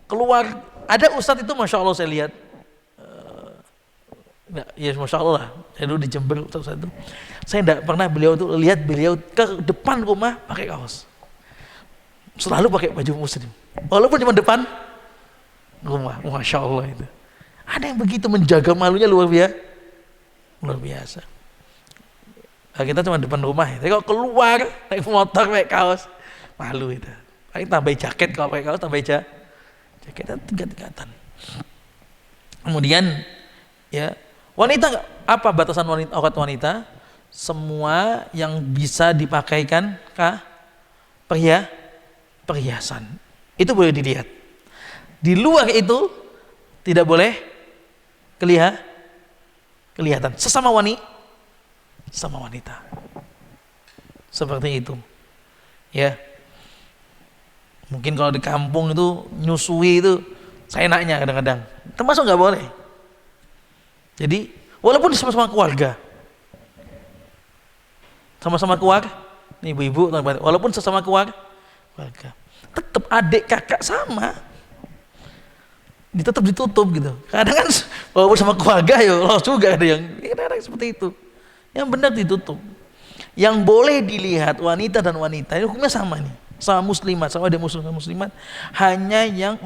Keluar ada ustadz itu masya Allah saya lihat. Ya masya Allah. Saya dulu di Jember ustadz itu. Saya tidak pernah beliau ke depan rumah pakai kaos. Selalu pakai baju muslim. Walaupun cuma depan rumah, masya Allah itu. Ada yang begitu menjaga malunya luar biasa. Nah, kita cuma depan rumah ya. Tapi kalau keluar naik motor pakai kaos, malu itu. Paling tambah jaket, kalau pakai kaos tambah jaket tiga-tigatan. Kemudian ya Wanita apa batasan wanita, aurat wanita? Semua yang bisa dipakaikan perhiasan. Itu boleh dilihat. Di luar itu tidak boleh kelihatan. Sesama wanita. Seperti itu. Ya. Mungkin kalau di kampung itu nyusui itu seenaknya kadang-kadang. Termasuk nggak boleh. Jadi walaupun sama-sama keluarga, nih ibu-ibu, walaupun sesama keluarga, tetap adik kakak sama, tetap ditutup gitu. Kadang kan walaupun sama keluarga ya lolos juga ada yang kadang-kadang seperti itu. Yang benar ditutup. Yang boleh dilihat wanita dan wanita ini hukumnya sama nih, sama muslimat, sama ada muslimat, hanya yang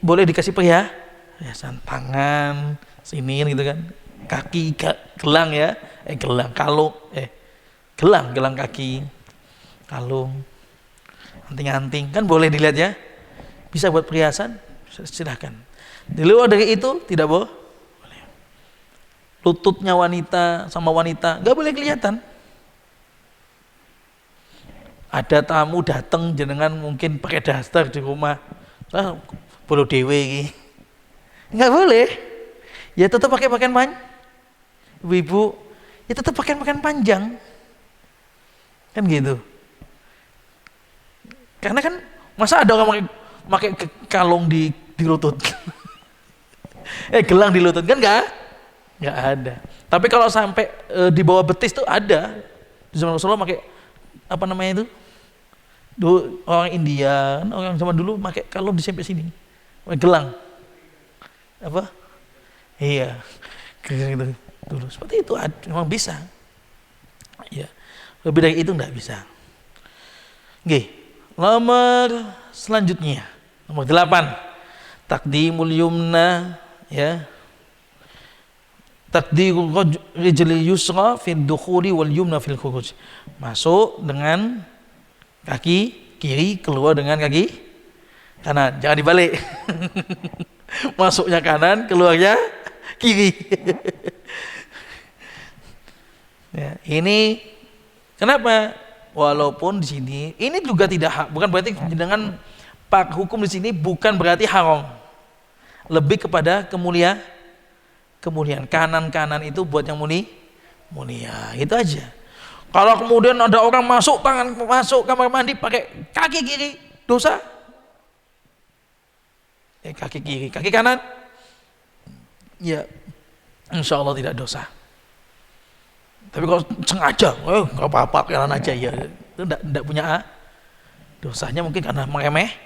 boleh dikasih perhiasan tangan sini gitu kan, kaki gelang ya, gelang kaki, kalung, anting-anting kan boleh dilihat ya, bisa buat perhiasan, silahkan. Di luar dari itu tidak boleh. Lututnya wanita sama wanita nggak boleh kelihatan. Ada tamu datang jenengan mungkin pakai daster di rumah, bolo dewe iki. Nggak boleh. Ya tetap pakai pakaian panjang. Ibu-ibu, ya tetap pakaian panjang. Kan gitu. Karena kan masa ada orang pakai kalung di lutut. Gelang di lutut kan nggak ada. Tapi kalau sampai di bawah betis tuh ada. Di zaman Rasulullah pakai itu? Dulu orang India, orang zaman dulu pakai kalung di sampai sini. Pakai gelang. Iya. Gitu. Dulu seperti itu memang bisa. Ya. Lebih dari itu enggak bisa. Oke. Nomor selanjutnya. Nomor 8. Taqdimul yumna ya. Taqdimul rijli yusra fil dukhuli wal yumna fil khuruj. Masuk dengan kaki kiri, keluar dengan kaki kanan. Jangan dibalik. Masuknya kanan, keluarnya kiri. Ya, ini kenapa? Walaupun di sini ini juga tidak bukan berarti dengan pak hukum di sini bukan berarti haram. Lebih kepada kemuliaan. Kanan itu buat yang mulia. Itu aja. Kalau kemudian ada orang masuk kamar mandi pakai kaki kiri, dosa. Kaki kiri, kaki kanan, ya insya Allah tidak dosa. Tapi kalau sengaja, nggak apa-apa, kanan aja ya, itu tidak punya dosanya mungkin karena meremehkan.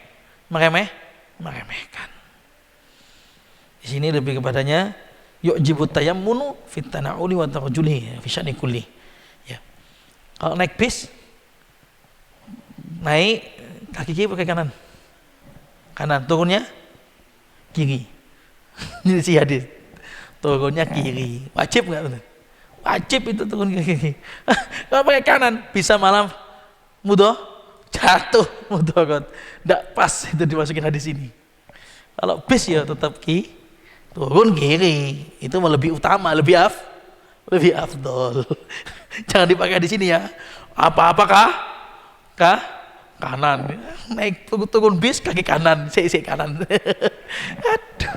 Di sini lebih kepadanya yu'jibu tayammunu fit tana'uli wa tarjuli fi sya'ni kulli. Ya. Kalau naik bis, naik kaki kiri pakai kanan, turunnya kiri. Ini si hadis. Turunnya kiri. Wajib enggak? Wajib itu turun kiri. Kalau pakai kanan bisa malam jatuh mudorot. Enggak pas itu dimasukin hadis ini. Kalau bis ya tetap turun kiri. Itu lebih utama, lebih afdol. Jangan dipakai di sini ya. Apa-apakah? Kanan. Naik turun bis kaki kanan, kanan. Aduh.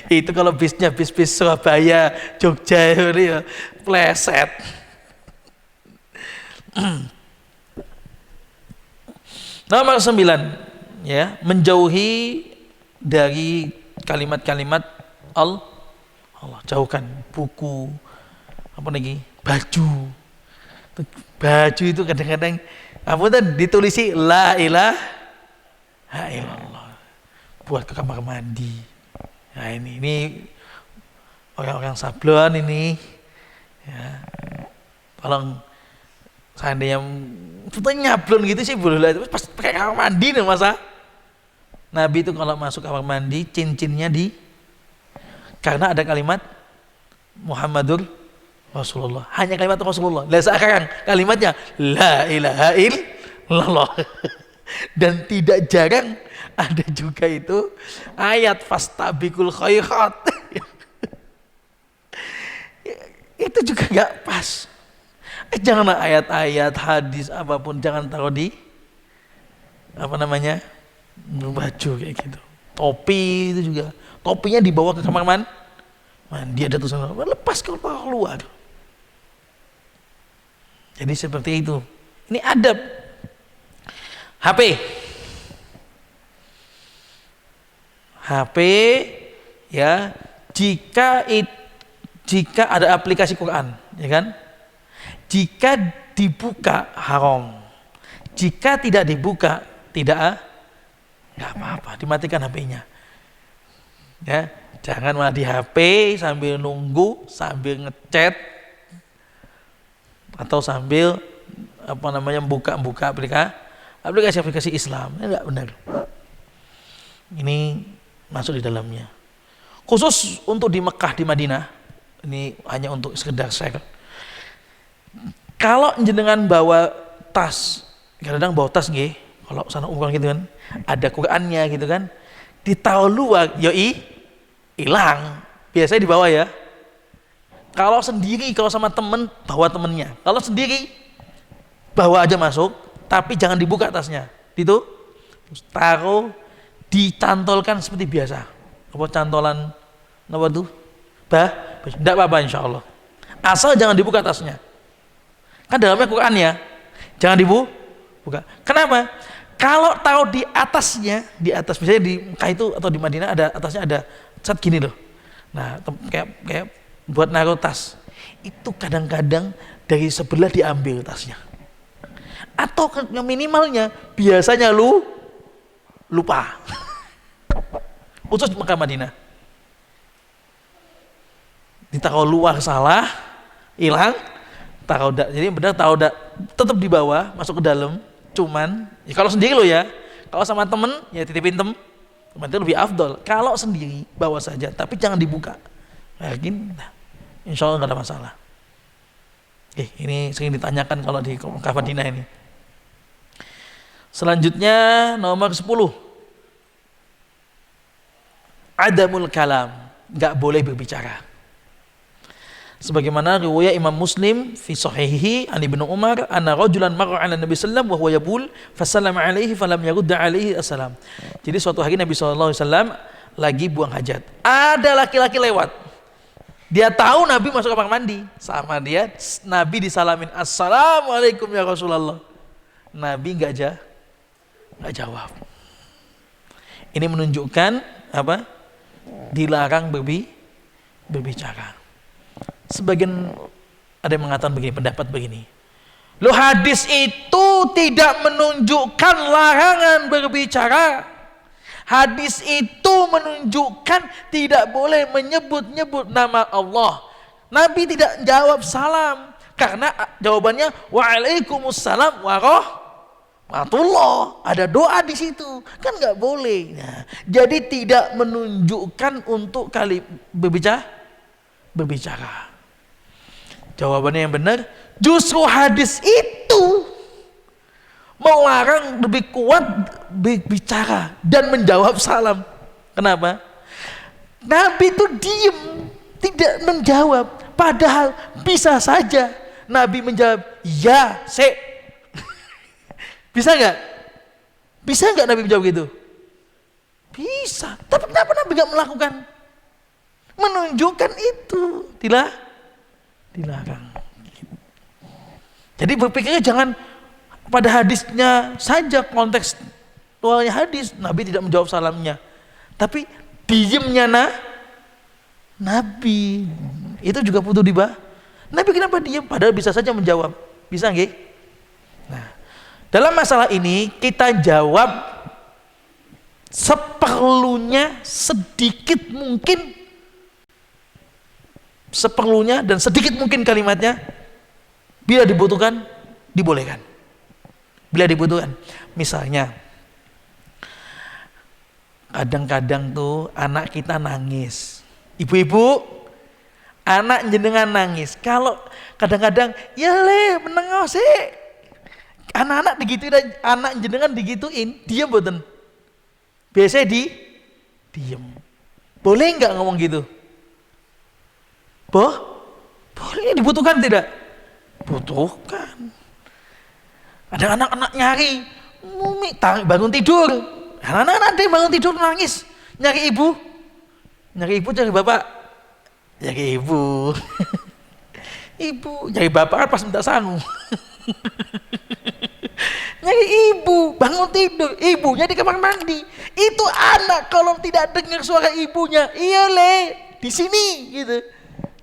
Itu kalau bisnya bis Surabaya, Jogja ini ya pleset. Nomor 9 ya, menjauhi dari kalimat-kalimat Allah. Jauhkan buku, baju itu kadang-kadang ditulisi la ilaha illallah buat ke kamar mandi. Nah ini orang-orang sablon ini ya, tolong seandainya nyablon gitu sih boleh lah, pas pakai kamar mandi nih masa. Nabi itu kalau masuk kamar mandi cincinnya karena ada kalimat Muhammadur Rasulullah, hanya kalimat Rasulullah. Lah sekarang kalimatnya la ilaha illallah. Dan tidak jarang ada juga itu ayat fastabiqul khairat. itu juga nggak pas. Jangan ayat-ayat, hadis apapun jangan taruh di baju kayak gitu. Topi itu juga, topinya dibawa ke kamar mandi ada tulisan lepas kalau keluar. Jadi seperti itu. Ini adab. HP ya, jika ada aplikasi Quran, ya kan? Jika dibuka haram. Jika tidak dibuka nggak apa-apa, dimatikan HP-nya. Ya, jangan malah di HP sambil nunggu, sambil ngechat atau sambil buka aplikasi Islam. Ini enggak benar. Ini masuk di dalamnya. Khusus untuk di Mekah, di Madinah, ini hanya untuk sekedar share. Kalau jenengan bawa tas, kadang bawa tas nggih, kalau sana umroh gitu kan, ada Qur'annya gitu kan, ditaruh luar, hilang. Biasanya dibawa ya. Kalau sendiri, kalau sama temen, bawa temennya. Kalau sendiri, bawa aja masuk, tapi jangan dibuka tasnya. Itu taruh, dicantolkan seperti biasa. Apa cantolan? Apa tuh? Tidak apa-apa insya Allah. Asal jangan dibuka tasnya. Kan dalamnya Quran ya, jangan dibuka. Kenapa? Kalau taruh di atasnya, di atas misalnya di Mekah itu atau di Madinah ada atasnya ada cat gini loh. Nah, kayak buat naruh tas. Itu kadang-kadang dari sebelah diambil tasnya. Atau yang minimalnya biasanya lupa. Khusus Mekah Madinah. Ditaruh luar salah, hilang. Jadi benar tetap di bawah, masuk ke dalam. Cuman ya kalau sendiri lo ya, kalau sama temen ya titipin temen itu lebih afdol. Kalau sendiri bawa saja, tapi jangan dibuka. Yakin? Insya Allah nggak ada masalah. Ini sering ditanyakan kalau di Mekah Madinah ini. Selanjutnya nomor 10. Adamul kalam, nggak boleh berbicara. Sebagaimana riwayat Imam Muslim fi sahihihi an Ibnu Umar anna rajulan marra 'ala Nabi sallallahu wa huwa yabul fasallama alaihi falam yarudda alaihi assalam. Jadi suatu hari Nabi sallallahu alaihi wasallam lagi buang hajat. Ada laki-laki lewat. Dia tahu Nabi masuk kamar mandi. Sama dia, Nabi disalamin, "Assalamualaikum ya Rasulullah." Nabi enggak jawab. Ini menunjukkan apa? Dilarang berbicara. Sebagian ada yang mengatakan begini, pendapat begini. Loh, hadis itu tidak menunjukkan larangan berbicara. Hadis itu menunjukkan tidak boleh menyebut-nyebut nama Allah. Nabi tidak jawab salam karena jawabannya waalaikumsalam warahmatullah. Ada doa di situ, kan nggak boleh. Nah, jadi tidak menunjukkan untuk kali berbicara. Jawabannya yang benar, justru hadis itu melarang lebih kuat berbicara dan menjawab salam. Kenapa? Nabi itu diem, tidak menjawab. Padahal bisa saja Nabi menjawab, ya, bisa nggak? Bisa nggak Nabi menjawab gitu? Bisa. Tapi kenapa Nabi nggak melakukan? Menunjukkan itu dilarang. Jadi berpikirnya jangan pada hadisnya saja, kontekstualnya hadis, Nabi tidak menjawab salamnya. Tapi diemnya Nabi itu juga butuh Nabi kenapa diam? Padahal bisa saja menjawab. Bisa nggih? Nah, dalam masalah ini kita jawab seperlunya, sedikit mungkin, seperlunya dan sedikit mungkin kalimatnya. Bila dibutuhkan, dibolehkan. Bila dibutuhkan, misalnya kadang-kadang tuh anak kita nangis, ibu-ibu, anak jenengan nangis. Kalau kadang-kadang ya menengok sih, anak-anak digituin, anak jenengan digituin, diam boten. Biasanya diem. Boleh nggak ngomong gitu? Boleh. Ini dibutuhkan tidak? Butuhkan. Ada anak-anak nyari, Mumi bangun tidur. Anak-anak ada yang bangun tidur nangis, nyari ibu, cari bapak, nyari ibu. Ibu nyari bapak kan pas minta sangu. Nyari ibu, bangun tidur, ibunya di kamar mandi. Itu anak kalau tidak dengar suara ibunya, iya le, di sini gitu.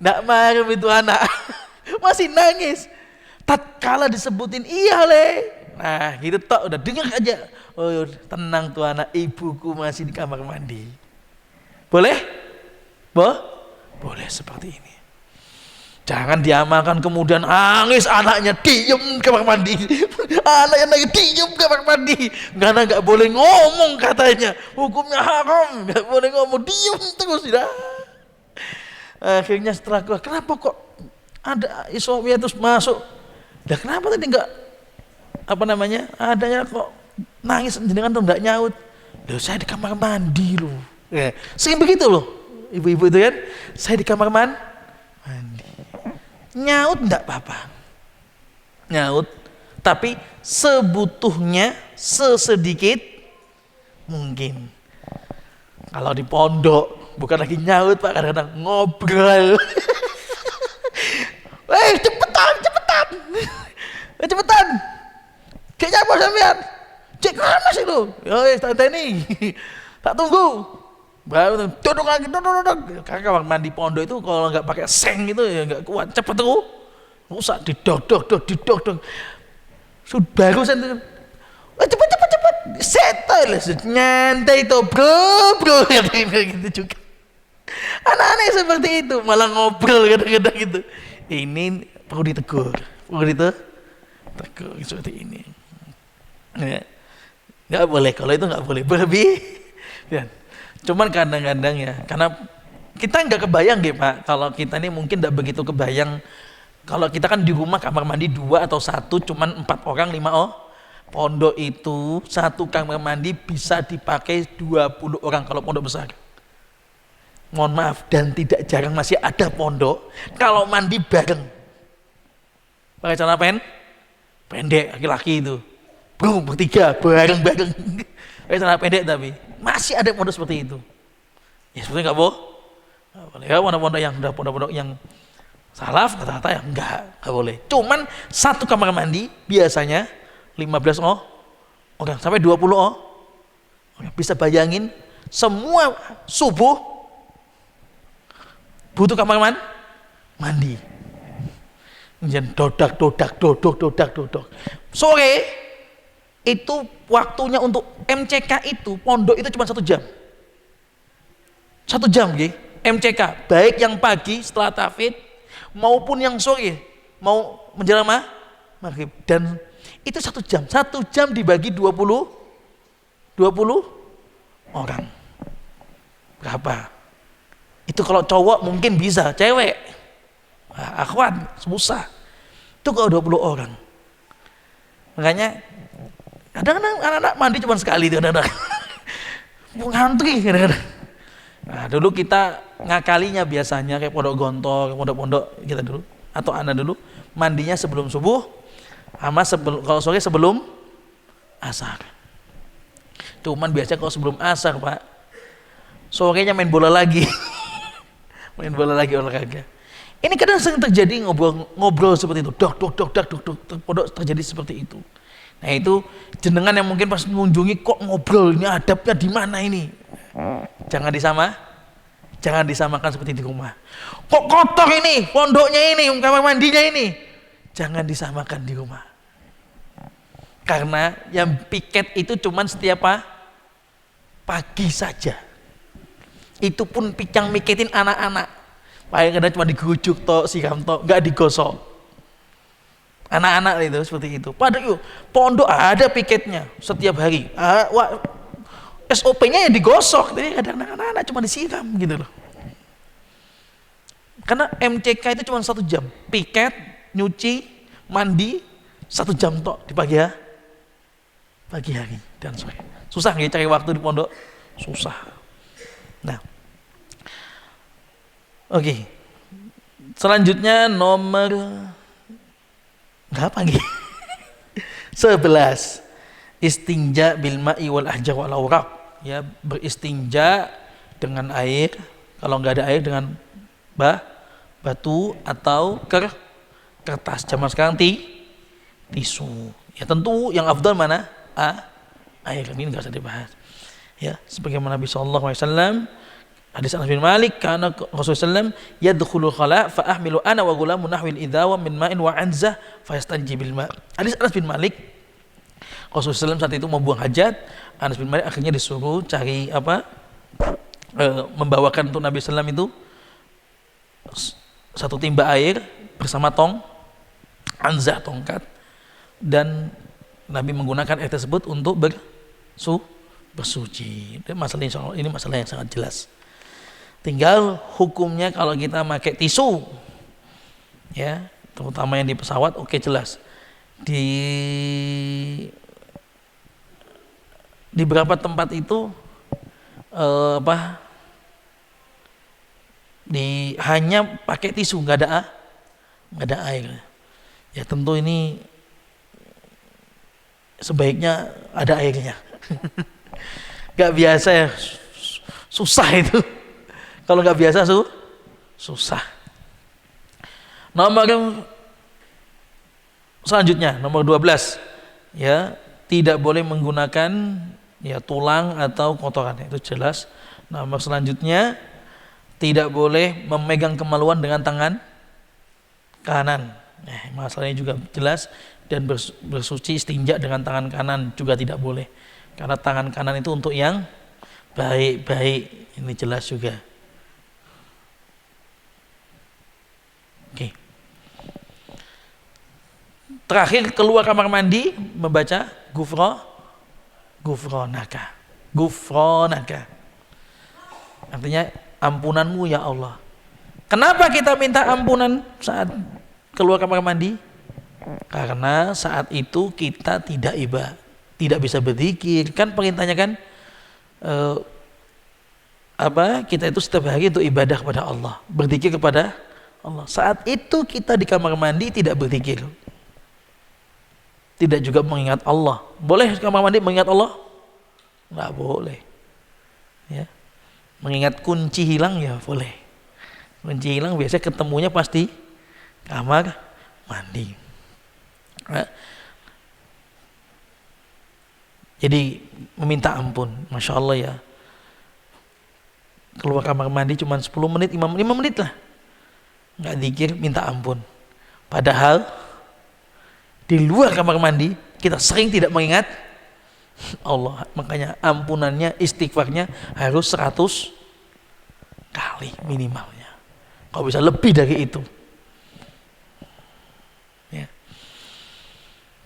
Nggak marah itu anak, masih nangis. Tatkala disebutin iya le, nah gitu tok udah dengar aja. Oh tenang tuh anak, ibuku masih di kamar mandi. Boleh? Boleh seperti ini. Jangan diamalkan kemudian nangis anaknya diem kamar mandi. Anaknya nangis diem kamar mandi. Karena nggak boleh ngomong katanya. Hukumnya haram, nggak boleh ngomong, diem terus. Dah. Akhirnya setelah keluar, kenapa kok ada Islamiyah terus masuk? Dah kenapa tadi nggak adanya kok nangis dengan tuh nggak nyaut? Loh saya di kamar mandi loh. Sering begitu loh ibu-ibu itu kan. Saya di kamar mandi. Nyaut enggak apa-apa, nyaut, tapi sebutuhnya, sesedikit mungkin. Kalau di pondok bukan lagi nyaut Pak, kadang-kadang ngobrol. cepetan, kayaknya apa sampean? Cek mana sih lu? Santai nih, tak tunggu. Baru duduk lagi. Karena kamar mandi pondok itu kalau nggak pakai seng itu ya nggak kuat, cepet tuh, rusak didok. Sudah baru cepet, settle, nyantai itu bro, gitu juga. Anak-anak seperti itu malah ngobrol kadang-kadang gitu. Ini perlu ditegur, tegur seperti ini. Nggak boleh, kalau itu nggak boleh berlebih. Cuman kadang-kadang ya, karena kita nggak kebayang gitu Pak, kalau kita ini mungkin nggak begitu kebayang. Kalau kita kan di rumah kamar mandi 2 atau 1, cuman 4 orang 5 orang. Pondok itu 1 kamar mandi bisa dipakai 20 orang kalau pondok besar. Mohon maaf, dan tidak jarang masih ada pondok kalau mandi bareng. Pakai celana pendek laki-laki itu, bertiga bareng-bareng. Pakai celana pendek tapi masih ada pondok seperti itu. Ya sebetulnya nggak boleh. Ya pondok yang udah pondok yang salaf kata-kata ya nggak boleh. Cuman 1 kamar mandi biasanya 15 orang sampai 20 orang. Bisa bayangin semua subuh butuh kamar mandi. Kemudian dodak. Sore itu waktunya untuk MCK itu pondok itu cuma 1 jam. 1 jam gitu. MCK baik yang pagi setelah tahfidz maupun yang sore mau menjelang maghrib, dan itu 1 jam. 1 jam dibagi 20 orang. Berapa? Itu kalau cowok mungkin bisa, cewek akhwat susah. Itu kalau 20 orang. Makanya kadang-kadang anak-anak mandi cuma sekali itu kadang-kadang. Ngantri kadang-kadang. Nah, dulu kita ngakalinya biasanya kayak pondok gontor, pondok-pondok kita dulu atau anak dulu mandinya sebelum subuh sama kalau sore sebelum asar. Cuman biasanya kalau sebelum asar Pak, sorenya main bola lagi. Main bola lagi olahraga. Ini kadang sering terjadi ngobrol seperti itu, dok, pondok terjadi seperti itu. Nah itu jenengan yang mungkin pas mengunjungi kok ngobrol, ini adabnya di mana ini? Jangan disamakan seperti di rumah. Kok kotor ini, pondoknya ini, kamar mandinya ini. Jangan disamakan di rumah. Karena yang piket itu cuman setiap pagi saja. Itu pun yang miketin anak-anak. Paling kadang cuma digerujuk tok, siram tok, nggak digosok. Anak-anak itu seperti itu. Padahal pondok ada piketnya setiap hari. SOP-nya ya digosok, jadi kadang anak-anak cuma disiram gitu loh. Karena MCK itu cuma 1 jam, piket, nyuci, mandi 1 jam tok di pagi hari dan sore. Susah nggak cari waktu di pondok? Susah. Nah, oke. Selanjutnya nomor berapa nih? 11. Istinja bil ma'i wal ahjar wal awraq. Ya, beristinja dengan air, kalau nggak ada air dengan batu atau kertas. Zaman sekarang tisu. Ya tentu yang afdal mana? Air. Ini nggak usah dibahas. Ya, sebagaimana Nabi sallallahu alaihi wasallam, hadis Anas bin Malik, karena Rasulullah SAW yadkhulul khala fa ahmilu ana wa ghulamun nahwil idhawa min ma'in wa anzah fa yastanji bil ma'. Hadis Anas bin Malik, Rasulullah SAW saat itu mau buang hajat. Anas bin Malik akhirnya disuruh cari membawakan untuk Nabi SAW itu satu timba air bersama anzah, tongkat, dan Nabi menggunakan air tersebut untuk bersuci. Ini masalah yang sangat jelas. Tinggal hukumnya kalau kita pakai tisu, ya, terutama yang di pesawat, oke, jelas. Di beberapa tempat itu hanya pakai tisu, nggak ada air. Ya tentu ini sebaiknya ada airnya. Nggak biasa ya, susah itu. Kalau nggak biasa susah. Nomor selanjutnya, nomor 12, ya, tidak boleh menggunakan ya tulang atau kotoran, itu jelas. Nomor selanjutnya, tidak boleh memegang kemaluan dengan tangan kanan. Masalahnya juga jelas. Dan bersuci istinja dengan tangan kanan juga tidak boleh, karena tangan kanan itu untuk yang baik-baik. Ini jelas juga. Oke. Terakhir, keluar kamar mandi membaca gufronaka. Artinya ampunanmu ya Allah. Kenapa kita minta ampunan saat keluar kamar mandi? Karena saat itu kita tidak bisa berzikir. Kan perintahnya kan kita itu setiap hari untuk ibadah kepada Allah, berzikir kepada Allah. Saat itu kita di kamar mandi tidak berzikir, tidak juga mengingat Allah. Boleh kamar mandi mengingat Allah? Nggak boleh. Ya. Mengingat kunci hilang ya boleh. Kunci hilang biasanya ketemunya pasti kamar mandi. Jadi meminta ampun, Masya Allah ya. Keluar kamar mandi cuma 10 menit, 5 menit lah, nggak zikir, minta ampun. Padahal di luar kamar mandi kita sering tidak mengingat Allah. Makanya ampunannya, istighfarnya harus 100 kali minimalnya. Kalau bisa lebih dari itu.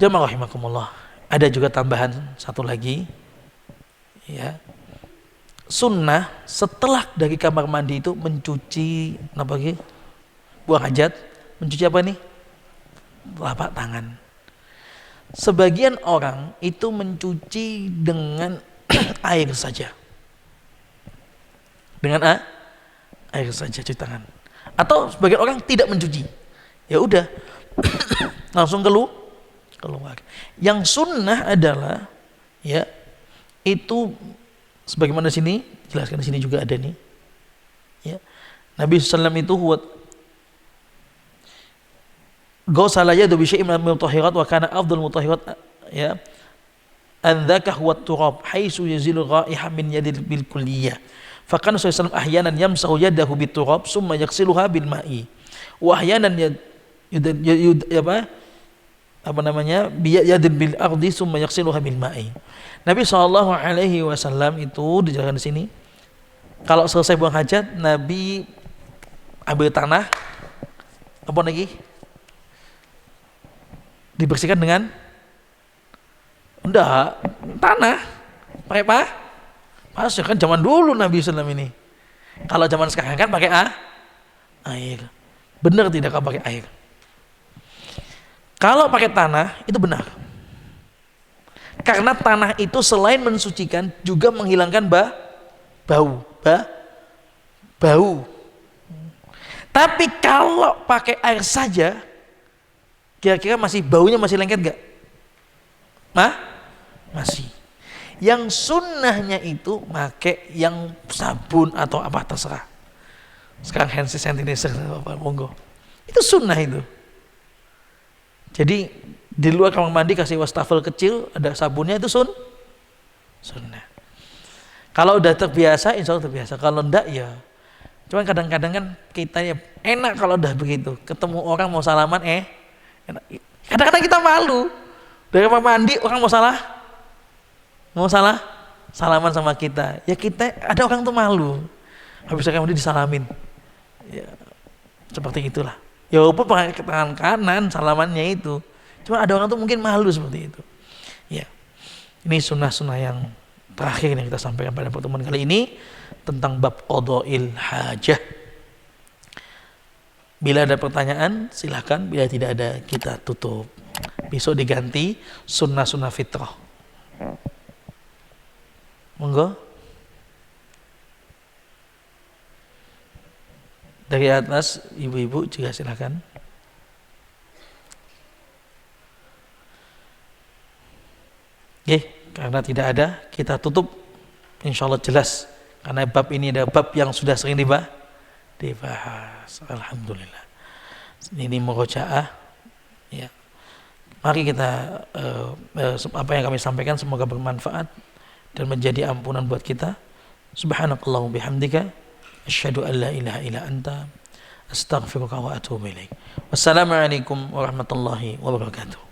Jamaah rahimakumullah. Ada juga tambahan satu lagi, ya. Sunnah setelah dari kamar mandi itu mencuci buang hajat, mencuci apa nih? Telapak tangan. Sebagian orang itu mencuci dengan air saja. Dengan air saja cuci tangan. Atau sebagian orang tidak mencuci. Ya udah. Langsung keluar. Yang sunnah adalah, ya, itu sebagaimana di sini jelaskan, di sini juga ada nih, ya. Nabi SAW itu ghasala yadahu bi syai'in min al-mutahhirat wa kana afdal mutahhirat, ya, andzaka huwa turab haitsu yazilu ra'iha min yadil bil kulliyah. Fa kana sallallahu ahyanan yamsahu yadahu bit turab summa yaghsiluha bil ma'i wa ahyanan biyadin bil ardi summa yaghsiluha bil ma'i. Nabi SAW itu dijelaskan di sini, kalau selesai buang hajat, Nabi ambil tanah, apa lagi? Dibersihkan dengan tanah. Pakai pasir, kan zaman dulu Nabi SAW ini. Kalau zaman sekarang kan pakai air. Benar tidak kalau pakai air? Kalau pakai tanah itu benar. Karena tanah itu selain mensucikan juga menghilangkan bau. Tapi kalau pakai air saja, kira-kira baunya masih lengket nggak? Masih. Yang sunnahnya itu pakai yang sabun atau apa terserah. Sekarang hand sanitizer apa monggo. Itu sunnah itu. Jadi di luar kamar mandi kasih wastafel kecil, ada sabunnya, itu sunnah. Kalau udah terbiasa, insya Allah terbiasa. Kalau enggak ya. Cuman kadang-kadang kan kita ya enak kalau udah begitu. Ketemu orang mau salaman, enak. Kadang-kadang kita malu. Dari kamar mandi orang mau salaman sama kita. Ya kita ada orang tuh malu. Habis kamar mandi disalamin. Ya, seperti itulah. Ya walaupun pakai tangan kanan salamannya itu. Cuma ada orang tuh mungkin malu seperti itu. Ya. Ini sunnah-sunnah yang terakhir yang kita sampaikan pada pertemuan kali ini tentang bab qada'il hajah. Bila ada pertanyaan silakan, bila tidak ada kita tutup. Besok diganti sunnah-sunnah fitrah. Monggo. Dari atas ibu-ibu juga silakan. Karena tidak ada kita tutup. Insya Allah jelas. Karena bab ini ada bab yang sudah sering dibahas. Alhamdulillah. Ini murojaah. Ya. Mari kita apa yang kami sampaikan semoga bermanfaat dan menjadi ampunan buat kita. Subhanakallahumma bihamdika asyhadu an la ilaha illa anta astaghfiruka wa atubu ilaik. Wassalamualaikum warahmatullahi wabarakatuh.